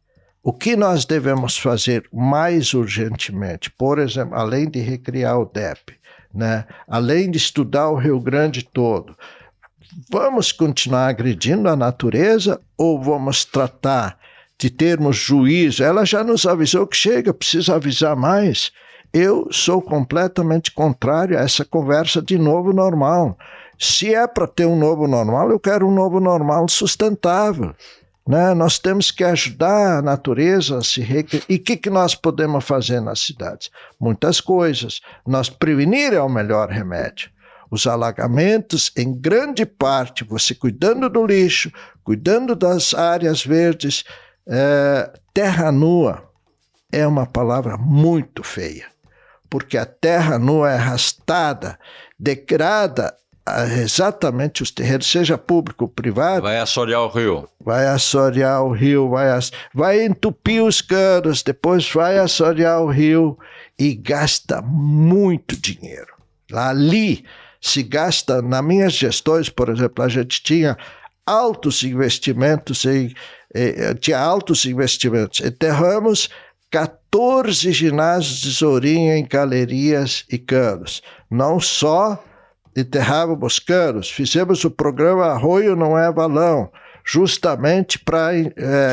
O que nós devemos fazer mais urgentemente, por exemplo, além de recriar o DEP, né? Além de estudar o Rio Grande todo, vamos continuar agredindo a natureza ou vamos tratar de termos juízo? Ela já nos avisou que chega, precisa avisar mais. Eu sou completamente contrário a essa conversa de novo normal. Se é para ter um novo normal, eu quero um novo normal sustentável. Né? Nós temos que ajudar a natureza a se recriar. E o que nós podemos fazer nas cidades? Muitas coisas. Nós prevenir é o melhor remédio. Os alagamentos, em grande parte, você cuidando do lixo, cuidando das áreas verdes, terra nua é uma palavra muito feia, porque a terra nua é arrastada, degrada exatamente os terrenos, seja público ou privado. Vai assorear o rio. Vai assorear o rio, vai entupir os canos, depois vai assorear o rio e gasta muito dinheiro. Ali se gasta, nas minhas gestões, por exemplo, a gente tinha altos investimentos, enterramos 14 ginásios de Zorinha em galerias e canos. Não só enterrávamos canos, fizemos o programa Arroio Não é Valão, justamente para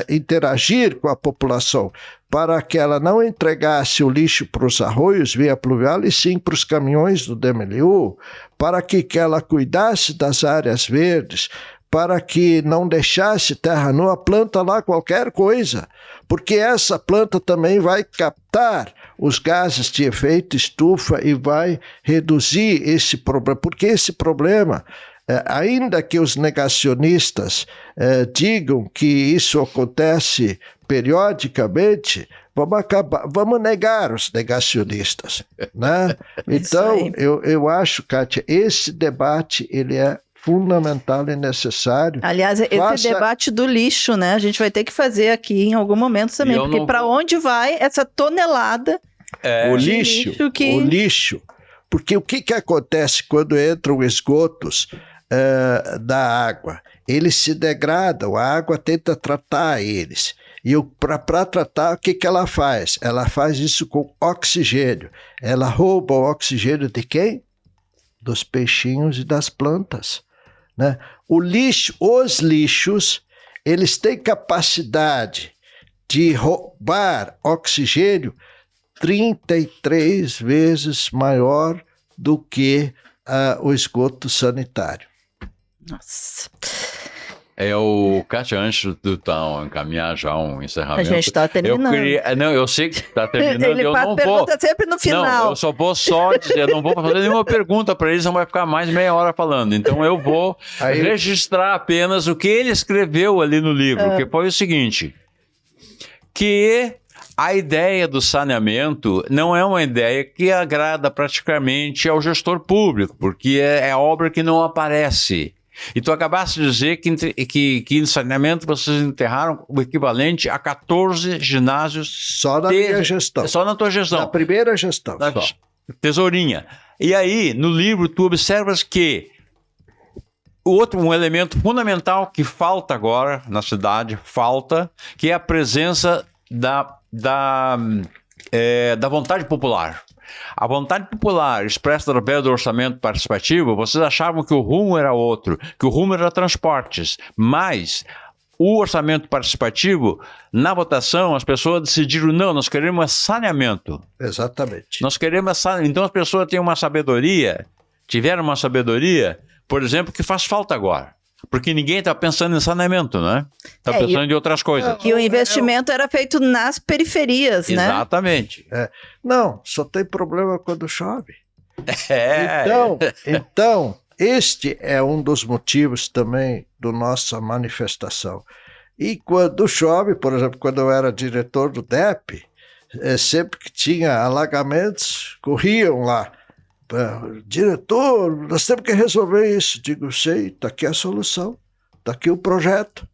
interagir com a população, para que ela não entregasse o lixo para os arroios via pluvial, e sim para os caminhões do DMLU, para que ela cuidasse das áreas verdes, para que não deixasse terra nua, planta lá qualquer coisa, porque essa planta também vai captar os gases de efeito estufa e vai reduzir esse problema, porque esse problema, ainda que os negacionistas digam que isso acontece periodicamente, vamos negar os negacionistas, né? Então, eu acho, Kátia, esse debate ele é fundamental e necessário. Aliás, esse debate do lixo, né? A gente vai ter que fazer aqui em algum momento também, porque para onde vai essa tonelada o lixo? O lixo. Porque o que acontece quando entram esgotos da água? Eles se degradam, a água tenta tratar eles. E para tratar, o que ela faz? Ela faz isso com oxigênio. Ela rouba o oxigênio de quem? dos peixinhos e das plantas, né? Os lixos, eles têm capacidade de roubar oxigênio 33 vezes maior do que o esgoto sanitário. Nossa. O Kátia, antes de encaminhar já um encerramento... A gente está terminando. Eu sei que está terminando. Ele pergunta sempre no final. Não, eu só vou dizer, não vou fazer nenhuma pergunta para eles, não vai ficar mais de meia hora falando. Então eu vou registrar apenas o que ele escreveu ali no livro, que foi o seguinte, que a ideia do saneamento não é uma ideia que agrada praticamente ao gestor público, porque é obra que não aparece. E tu acabaste de dizer que em saneamento vocês enterraram o equivalente a 14 ginásios. Só na minha gestão. Só na tua gestão. Na primeira gestão. Só. Tesourinha. E aí, no livro, tu observas que um elemento fundamental que falta agora na cidade, que é a presença da vontade popular. A vontade popular expressa através do orçamento participativo, vocês achavam que o rumo era outro, que o rumo era transportes, mas o orçamento participativo, na votação, as pessoas decidiram, não, nós queremos saneamento. Exatamente. Nós queremos saneamento. Então as pessoas tiveram uma sabedoria, por exemplo, que faz falta agora. Porque ninguém está pensando em saneamento, né? Está pensando em outras coisas. E o investimento era feito nas periferias, né? Exatamente. Não, só tem problema quando chove. Então, este é um dos motivos também da nossa manifestação. E quando chove, por exemplo, quando eu era diretor do DEP, sempre que tinha alagamentos, corriam lá. Diretor, nós temos que resolver isso. Digo, sei, está aqui a solução, está aqui o projeto.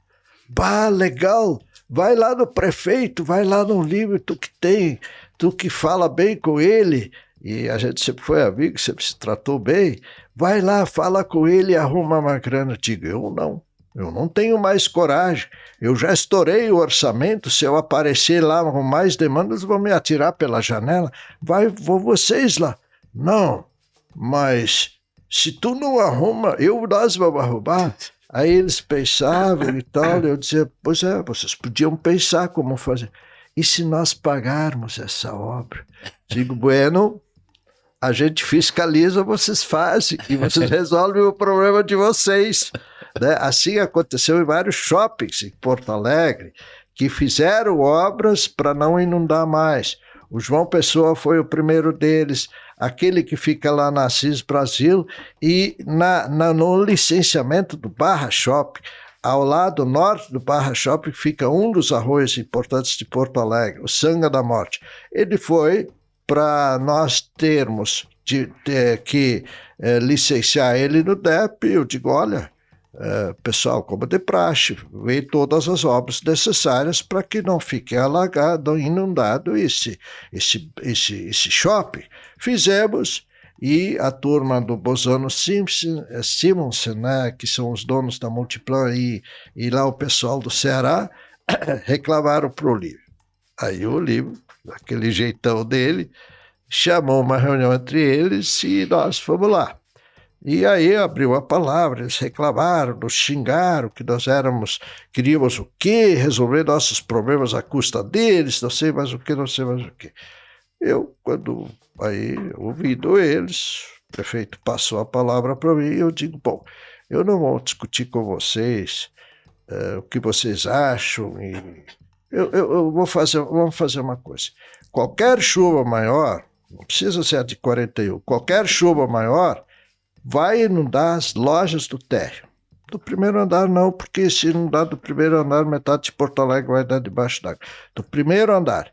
Legal, vai lá no prefeito, vai lá no livro, tu que fala bem com ele, e a gente sempre foi amigo, sempre se tratou bem, vai lá, fala com ele e arruma uma grana. Digo, eu não tenho mais coragem, eu já estourei o orçamento, se eu aparecer lá com mais demandas, vão me atirar pela janela, vão vocês lá. Não, mas se tu não arruma, nós vamos arrumar. Aí eles pensavam e tal, eu dizia, pois vocês podiam pensar como fazer. E se nós pagarmos essa obra? Digo, bueno, a gente fiscaliza, vocês fazem, e vocês resolvem o problema de vocês. Né? Assim aconteceu em vários shoppings em Porto Alegre, que fizeram obras para não inundar mais. O João Pessoa foi o primeiro deles, aquele que fica lá na Assis Brasil, e no licenciamento do Barra Shopping, ao lado norte do Barra Shopping, fica um dos arroios importantes de Porto Alegre, o Sanga da Morte. Ele foi para nós termos que licenciar ele no DEP. Eu digo, olha, pessoal, como de praxe, vê todas as obras necessárias para que não fique alagado, inundado esse shopping. Fizemos, e a turma do Bozano Simonsen, né, que são os donos da Multiplan, e lá o pessoal do Ceará, reclamaram para o livro. Aí o livro, daquele jeitão dele, chamou uma reunião entre eles e nós fomos lá. E aí abriu a palavra, eles reclamaram, nos xingaram, que nós queríamos o quê? Resolver nossos problemas à custa deles, não sei mais o que. Ouvindo eles, o prefeito passou a palavra para mim, e eu digo, bom, eu não vou discutir com vocês o que vocês acham, e vamos fazer uma coisa. Qualquer chuva maior, não precisa ser a de 41, qualquer chuva maior, vai inundar as lojas do térreo. Do primeiro andar não, porque se inundar do primeiro andar, metade de Porto Alegre vai dar debaixo d'água. Do primeiro andar,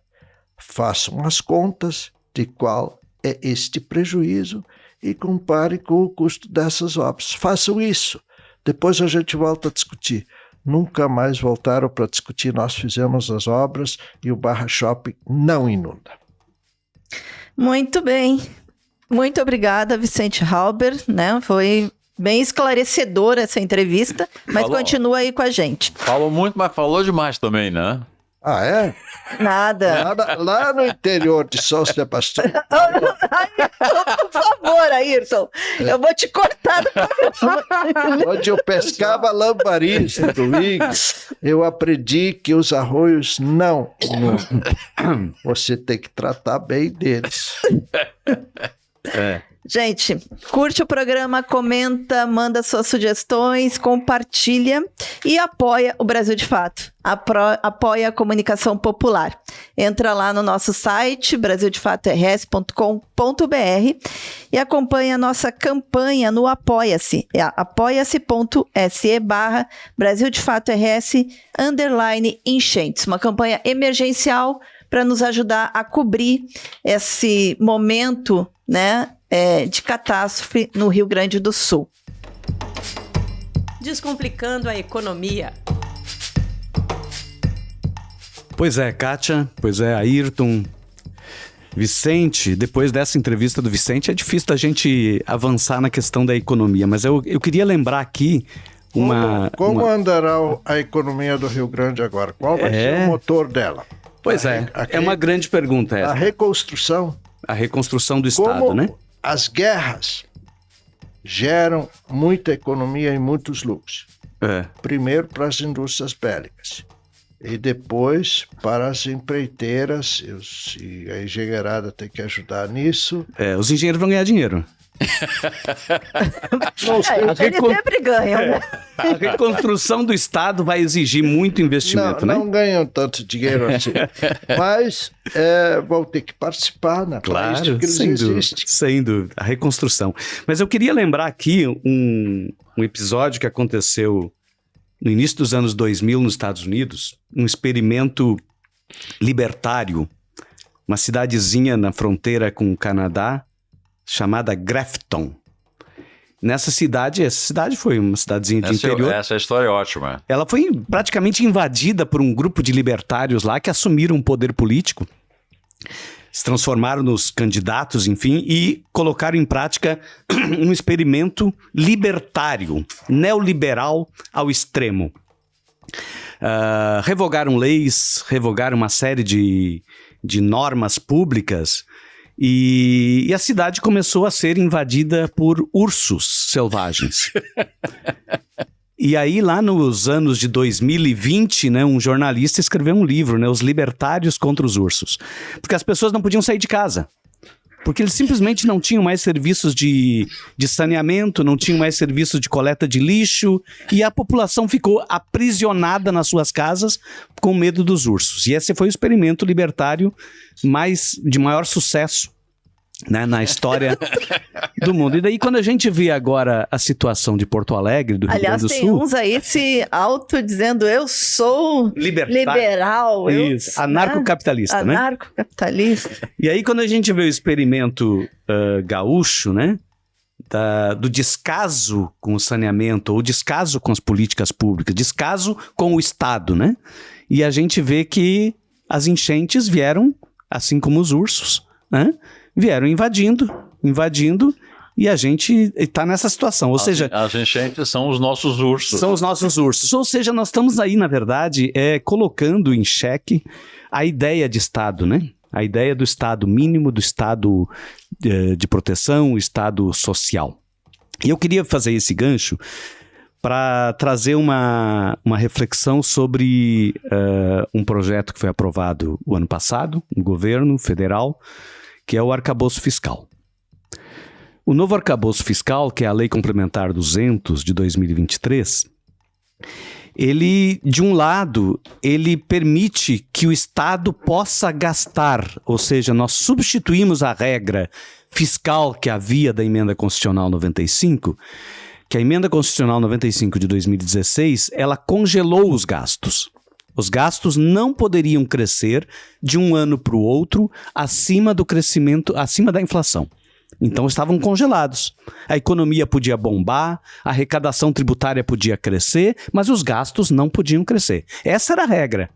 façam as contas de qual é este prejuízo e compare com o custo dessas obras. Façam isso. Depois a gente volta a discutir. Nunca mais voltaram para discutir. Nós fizemos as obras e o Barra Shopping não inunda. Muito bem. Muito obrigada, Vicente Halber, né? Foi bem esclarecedora essa entrevista, mas continua aí com a gente. Falou muito, mas falou demais também, né? Ah, é? Nada. Lá no interior de São Sebastião. Por favor, Ayrton, eu vou te cortar. Onde eu pescava lambariz no domingo, eu aprendi que os arroios não. Você tem que tratar bem deles. Gente, curte o programa, comenta, manda suas sugestões, compartilha e apoia o Brasil de Fato. Apoia a comunicação popular. Entra lá no nosso site, brasildefators.com.br e acompanha a nossa campanha no Apoia-se. É apoia-se.se/Brasil de Fato RS _enchentes. Uma campanha emergencial para nos ajudar a cobrir esse momento, né, de catástrofe no Rio Grande do Sul. Descomplicando a economia. Pois é, Kátia, pois é, Ayrton, Vicente. Depois dessa entrevista do Vicente, é difícil da gente avançar na questão da economia, mas eu queria lembrar aqui Como andará a economia do Rio Grande agora? Qual vai ser o motor dela? Pois é uma grande pergunta essa. A reconstrução. A reconstrução do Estado, né? As guerras geram muita economia e muitos lucros. Primeiro para as indústrias bélicas e depois para as empreiteiras, e a engenheirada tem que ajudar nisso. Os engenheiros vão ganhar dinheiro. Eles sempre ganham, né? A reconstrução do Estado vai exigir muito investimento, né? Não ganham tanto dinheiro assim, mas vão ter que participar, né? Claro, que eles existem. Sem dúvida, a reconstrução. Mas eu queria lembrar aqui um episódio que aconteceu no início dos anos 2000 nos Estados Unidos, um experimento libertário, uma cidadezinha na fronteira com o Canadá, chamada Grafton. Essa cidade foi uma cidadezinha de interior. Essa história é ótima. Ela foi praticamente invadida por um grupo de libertários lá que assumiram o poder político, se transformaram nos candidatos, enfim, e colocaram em prática um experimento libertário, neoliberal ao extremo. Revogaram leis, revogaram uma série de normas públicas. E a cidade começou a ser invadida por ursos selvagens. E aí, lá nos anos de 2020, né, um jornalista escreveu um livro, né, Os Libertários contra os Ursos. Porque as pessoas não podiam sair de casa. Porque eles simplesmente não tinham mais serviços de saneamento, não tinham mais serviços de coleta de lixo, e a população ficou aprisionada nas suas casas com medo dos ursos. E esse foi o experimento libertário de maior sucesso, né, na história do mundo. E daí, quando a gente vê agora a situação de Porto Alegre, do Rio Grande do Sul... Aliás, tem uns aí se autodizendo, eu sou liberal. Isso, anarcocapitalista, né? Anarcocapitalista. E aí, quando a gente vê o experimento gaúcho, né, do descaso com o saneamento, ou descaso com as políticas públicas, descaso com o Estado, né? E a gente vê que as enchentes vieram, assim como os ursos, né? Vieram invadindo, e a gente está nessa situação. Ou seja, as enchentes são os nossos ursos. São os nossos ursos. Ou seja, nós estamos aí, na verdade, colocando em xeque a ideia de Estado, né? A ideia do Estado mínimo, do Estado de proteção, o Estado social. E eu queria fazer esse gancho para trazer uma reflexão sobre um projeto que foi aprovado o ano passado, no governo federal, que é o arcabouço fiscal. O novo arcabouço fiscal, que é a Lei Complementar 200 de 2023, ele, de um lado, ele permite que o Estado possa gastar, ou seja, nós substituímos a regra fiscal que havia da Emenda Constitucional 95, que a Emenda Constitucional 95 de 2016, ela congelou os gastos. Os gastos não poderiam crescer de um ano para o outro acima do crescimento, acima da inflação. Então estavam congelados. A economia podia bombar, a arrecadação tributária podia crescer, mas os gastos não podiam crescer. Essa era a regra,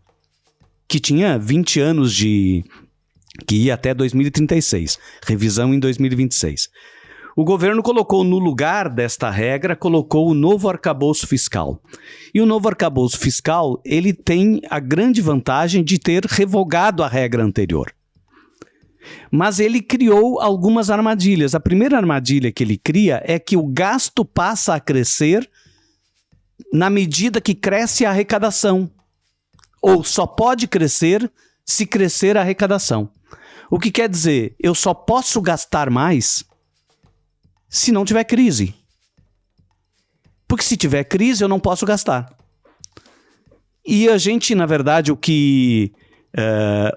que tinha 20 anos que ia até 2036, revisão em 2026. O governo colocou no lugar desta regra, colocou o novo arcabouço fiscal. E o novo arcabouço fiscal, ele tem a grande vantagem de ter revogado a regra anterior. Mas ele criou algumas armadilhas. A primeira armadilha que ele cria é que o gasto passa a crescer na medida que cresce a arrecadação. Ou só pode crescer se crescer a arrecadação. O que quer dizer, eu só posso gastar mais se não tiver crise. Porque se tiver crise, eu não posso gastar. E a gente, na verdade, o que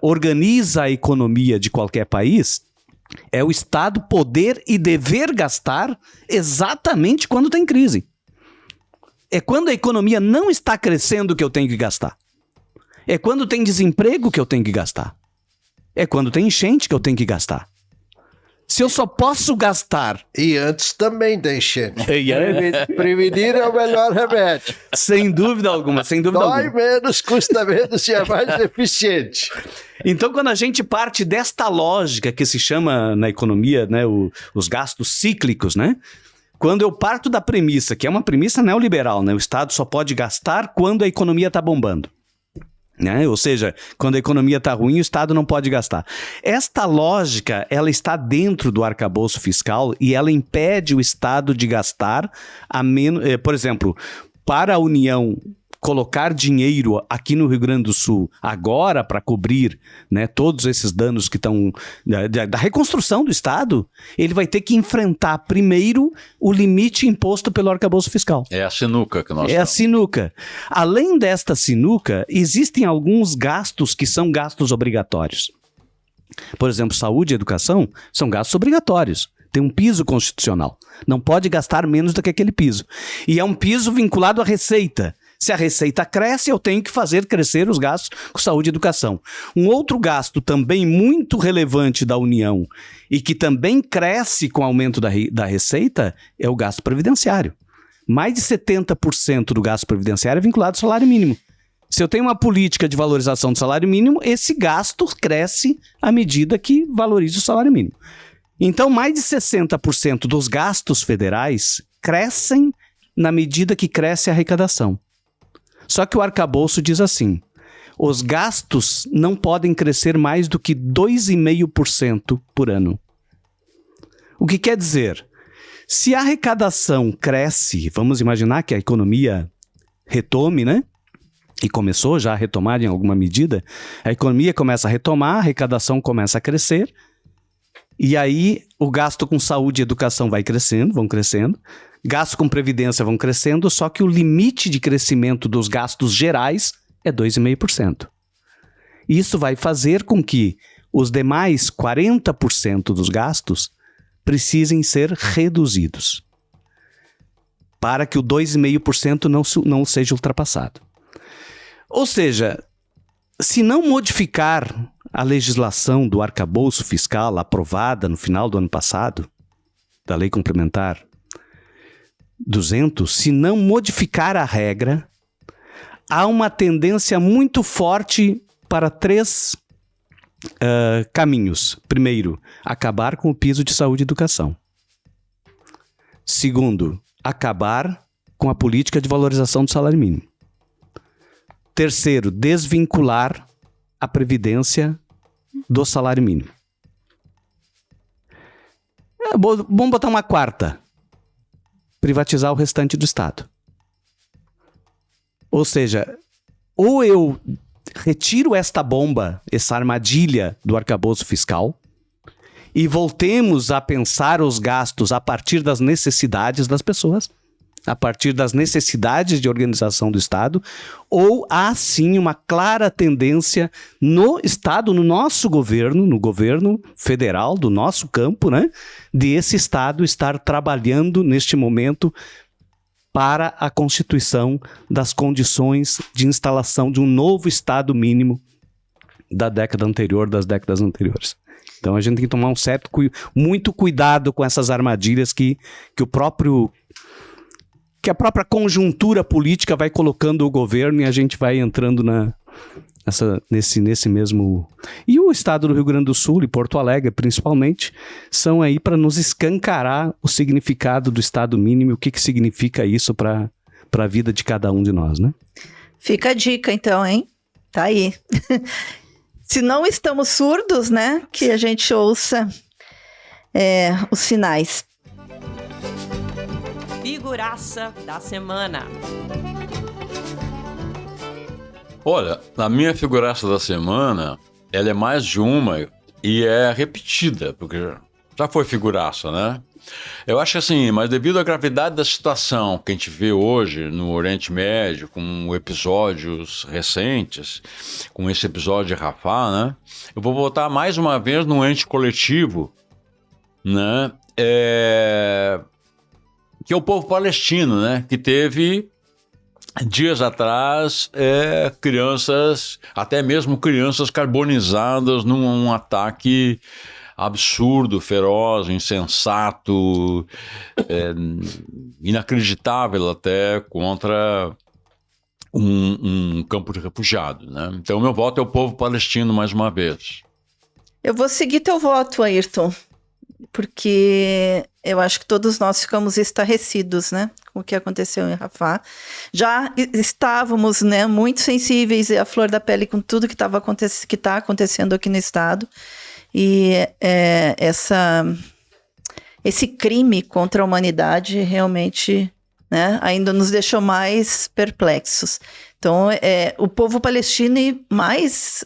organiza a economia de qualquer país é o Estado poder e dever gastar exatamente quando tem crise. É quando a economia não está crescendo que eu tenho que gastar. É quando tem desemprego que eu tenho que gastar. É quando tem enchente que eu tenho que gastar. Se eu só posso gastar... E antes também da enchente. Prevenir é o melhor remédio. Sem dúvida alguma, sem dúvida Dói alguma. menos, custa menos e é mais eficiente. Então, quando a gente parte desta lógica que se chama na economia, né, os gastos cíclicos, né? Quando eu parto da premissa, que é uma premissa neoliberal, né? O Estado só pode gastar quando a economia está bombando. Né? Ou seja, quando a economia está ruim, o Estado não pode gastar. Esta lógica, ela está dentro do arcabouço fiscal e ela impede o Estado de gastar a menos... Por exemplo, para a União colocar dinheiro aqui no Rio Grande do Sul agora para cobrir, né, todos esses danos que estão da reconstrução do Estado, ele vai ter que enfrentar primeiro o limite imposto pelo arcabouço fiscal. É a sinuca que nós É a sinuca. Além desta sinuca, existem alguns gastos que são gastos obrigatórios. Por exemplo, saúde e educação são gastos obrigatórios. Tem um piso constitucional. Não pode gastar menos do que aquele piso. E é um piso vinculado à receita. Se a receita cresce, eu tenho que fazer crescer os gastos com saúde e educação. Um outro gasto também muito relevante da União e que também cresce com o aumento da receita é o gasto previdenciário. Mais de 70% do gasto previdenciário é vinculado ao salário mínimo. Se eu tenho uma política de valorização do salário mínimo, esse gasto cresce à medida que valoriza o salário mínimo. Então, mais de 60% dos gastos federais crescem na medida que cresce a arrecadação. Só que o arcabouço diz assim, os gastos não podem crescer mais do que 2,5% por ano. O que quer dizer, se a arrecadação cresce, vamos imaginar que a economia retome, né? E começou já a retomar em alguma medida, a economia começa a retomar, a arrecadação começa a crescer, e aí o gasto com saúde e educação vão crescendo, gasto com previdência vão crescendo, só que o limite de crescimento dos gastos gerais é 2,5%. Isso vai fazer com que os demais 40% dos gastos precisem ser reduzidos para que o 2,5% não seja ultrapassado. Ou seja, se não modificar a legislação do arcabouço fiscal aprovada no final do ano passado, da Lei Complementar 200, se não modificar a regra, há uma tendência muito forte para três caminhos. Primeiro, acabar com o piso de saúde e educação. Segundo, acabar com a política de valorização do salário mínimo. Terceiro, desvincular a previdência do salário mínimo. Vamos botar uma quarta. Privatizar o restante do Estado. Ou seja, ou eu retiro esta bomba, essa armadilha do arcabouço fiscal e voltemos a pensar os gastos a partir das necessidades das pessoas, a partir das necessidades de organização do Estado, ou há sim uma clara tendência no Estado, no nosso governo, no governo federal, do nosso campo, né, de esse Estado estar trabalhando neste momento para a constituição das condições de instalação de um novo Estado mínimo da década anterior, das décadas anteriores. Então a gente tem que tomar muito cuidado com essas armadilhas que a própria conjuntura política vai colocando o governo e a gente vai entrando nesse mesmo... E o estado do Rio Grande do Sul e Porto Alegre, principalmente, são aí para nos escancarar o significado do estado mínimo, o que significa isso para a vida de cada um de nós, né? Fica a dica, então, hein? Tá aí. Se não estamos surdos, né? Que a gente ouça os sinais. Figuraça da semana. Olha, a minha figuraça da semana, ela é mais de uma e é repetida, porque já foi figuraça, né? Eu acho assim, mas devido à gravidade da situação que a gente vê hoje no Oriente Médio, com episódios recentes, com esse episódio de Rafah, né? Eu vou voltar mais uma vez no ente coletivo, né? Que é o povo palestino, né? Que teve... Dias atrás, crianças, até mesmo crianças carbonizadas num ataque absurdo, feroz, insensato, inacreditável até contra um campo de refugiados, né? Então, meu voto é o povo palestino mais uma vez. Eu vou seguir teu voto, Ayrton, porque eu acho que todos nós ficamos estarrecidos, né, com o que aconteceu em Rafah. Já estávamos, né, muito sensíveis à flor da pele com tudo que está acontecendo aqui no estado. E esse crime contra a humanidade realmente, né, ainda nos deixou mais perplexos. Então, o povo palestino e mais...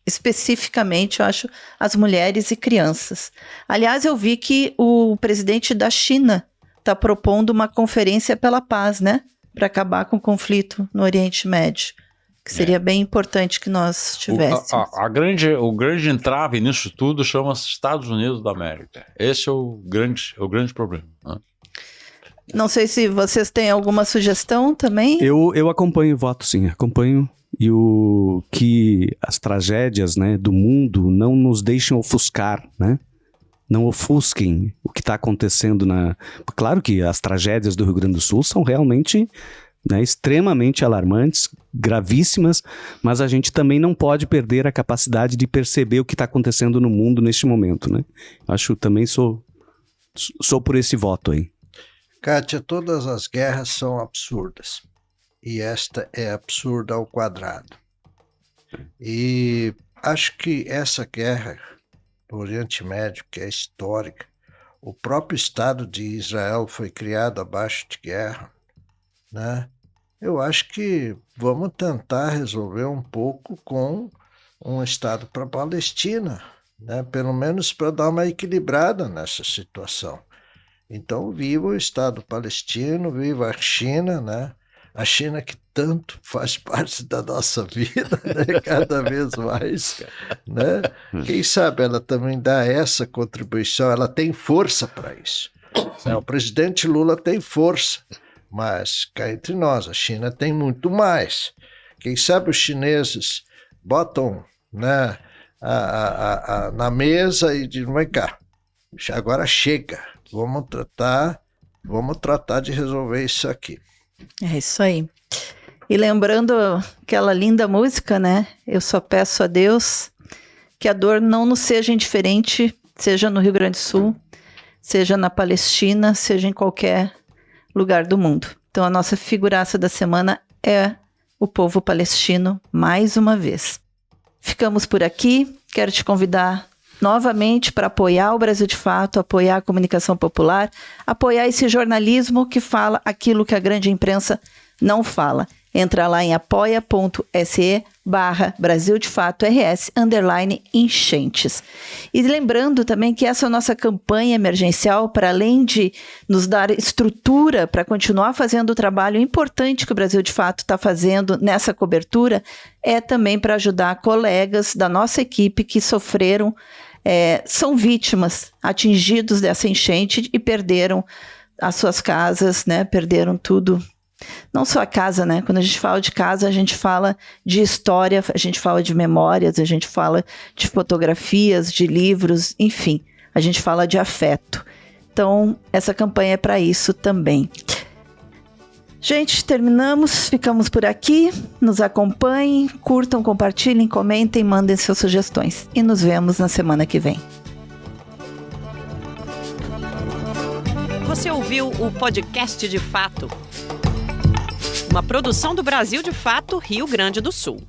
especificamente, eu acho, as mulheres e crianças. Aliás, eu vi que o presidente da China está propondo uma conferência pela paz, né? Para acabar com o conflito no Oriente Médio. Que seria bem importante que nós tivéssemos. O grande entrave nisso tudo chama-se Estados Unidos da América. Esse é o grande problema, né? Não sei se vocês têm alguma sugestão também. Eu acompanho o voto, sim. Acompanho. E que as tragédias, né, do mundo não nos deixem ofuscar, né? Não ofusquem o que está acontecendo Claro que as tragédias do Rio Grande do Sul são realmente, né, extremamente alarmantes, gravíssimas, mas a gente também não pode perder a capacidade de perceber o que está acontecendo no mundo neste momento, né? Acho também sou por esse voto aí. Kátia, todas as guerras são absurdas. E esta é absurda ao quadrado. E acho que essa guerra do Oriente Médio, que é histórica, o próprio Estado de Israel foi criado abaixo de guerra, né? Eu acho que vamos tentar resolver um pouco com um Estado para a Palestina, né? Pelo menos para dar uma equilibrada nessa situação. Então, viva o Estado palestino, viva a China, né? A China que tanto faz parte da nossa vida, né? Cada vez mais, né? Quem sabe ela também dá essa contribuição, ela tem força para isso. O presidente Lula tem força, mas cá entre nós, a China tem muito mais. Quem sabe os chineses botam, né, na mesa e dizem, vem cá, agora chega, vamos tratar de resolver isso aqui. É isso aí. E lembrando aquela linda música, né? Eu só peço a Deus que a dor não nos seja indiferente, seja no Rio Grande do Sul, seja na Palestina, seja em qualquer lugar do mundo. Então a nossa figuraça da semana é o povo palestino, mais uma vez. Ficamos por aqui. Quero te convidar novamente para apoiar o Brasil de Fato, apoiar a comunicação popular, apoiar esse jornalismo que fala aquilo que a grande imprensa não fala. Entra lá em apoia.se/Brasil de Fato RS_enchentes. E lembrando também que essa nossa campanha emergencial, para além de nos dar estrutura para continuar fazendo o trabalho importante que o Brasil de Fato está fazendo nessa cobertura, é também para ajudar colegas da nossa equipe que sofreram, são vítimas, atingidos dessa enchente e perderam as suas casas, né? Perderam tudo. Não só a casa, né? Quando a gente fala de casa, a gente fala de história, a gente fala de memórias, a gente fala de fotografias, de livros, enfim, a gente fala de afeto. Então, essa campanha é para isso também. Gente, terminamos, ficamos por aqui. Nos acompanhem, curtam, compartilhem, comentem, mandem suas sugestões. E nos vemos na semana que vem. Você ouviu o podcast De Fato, uma produção do Brasil de Fato, Rio Grande do Sul.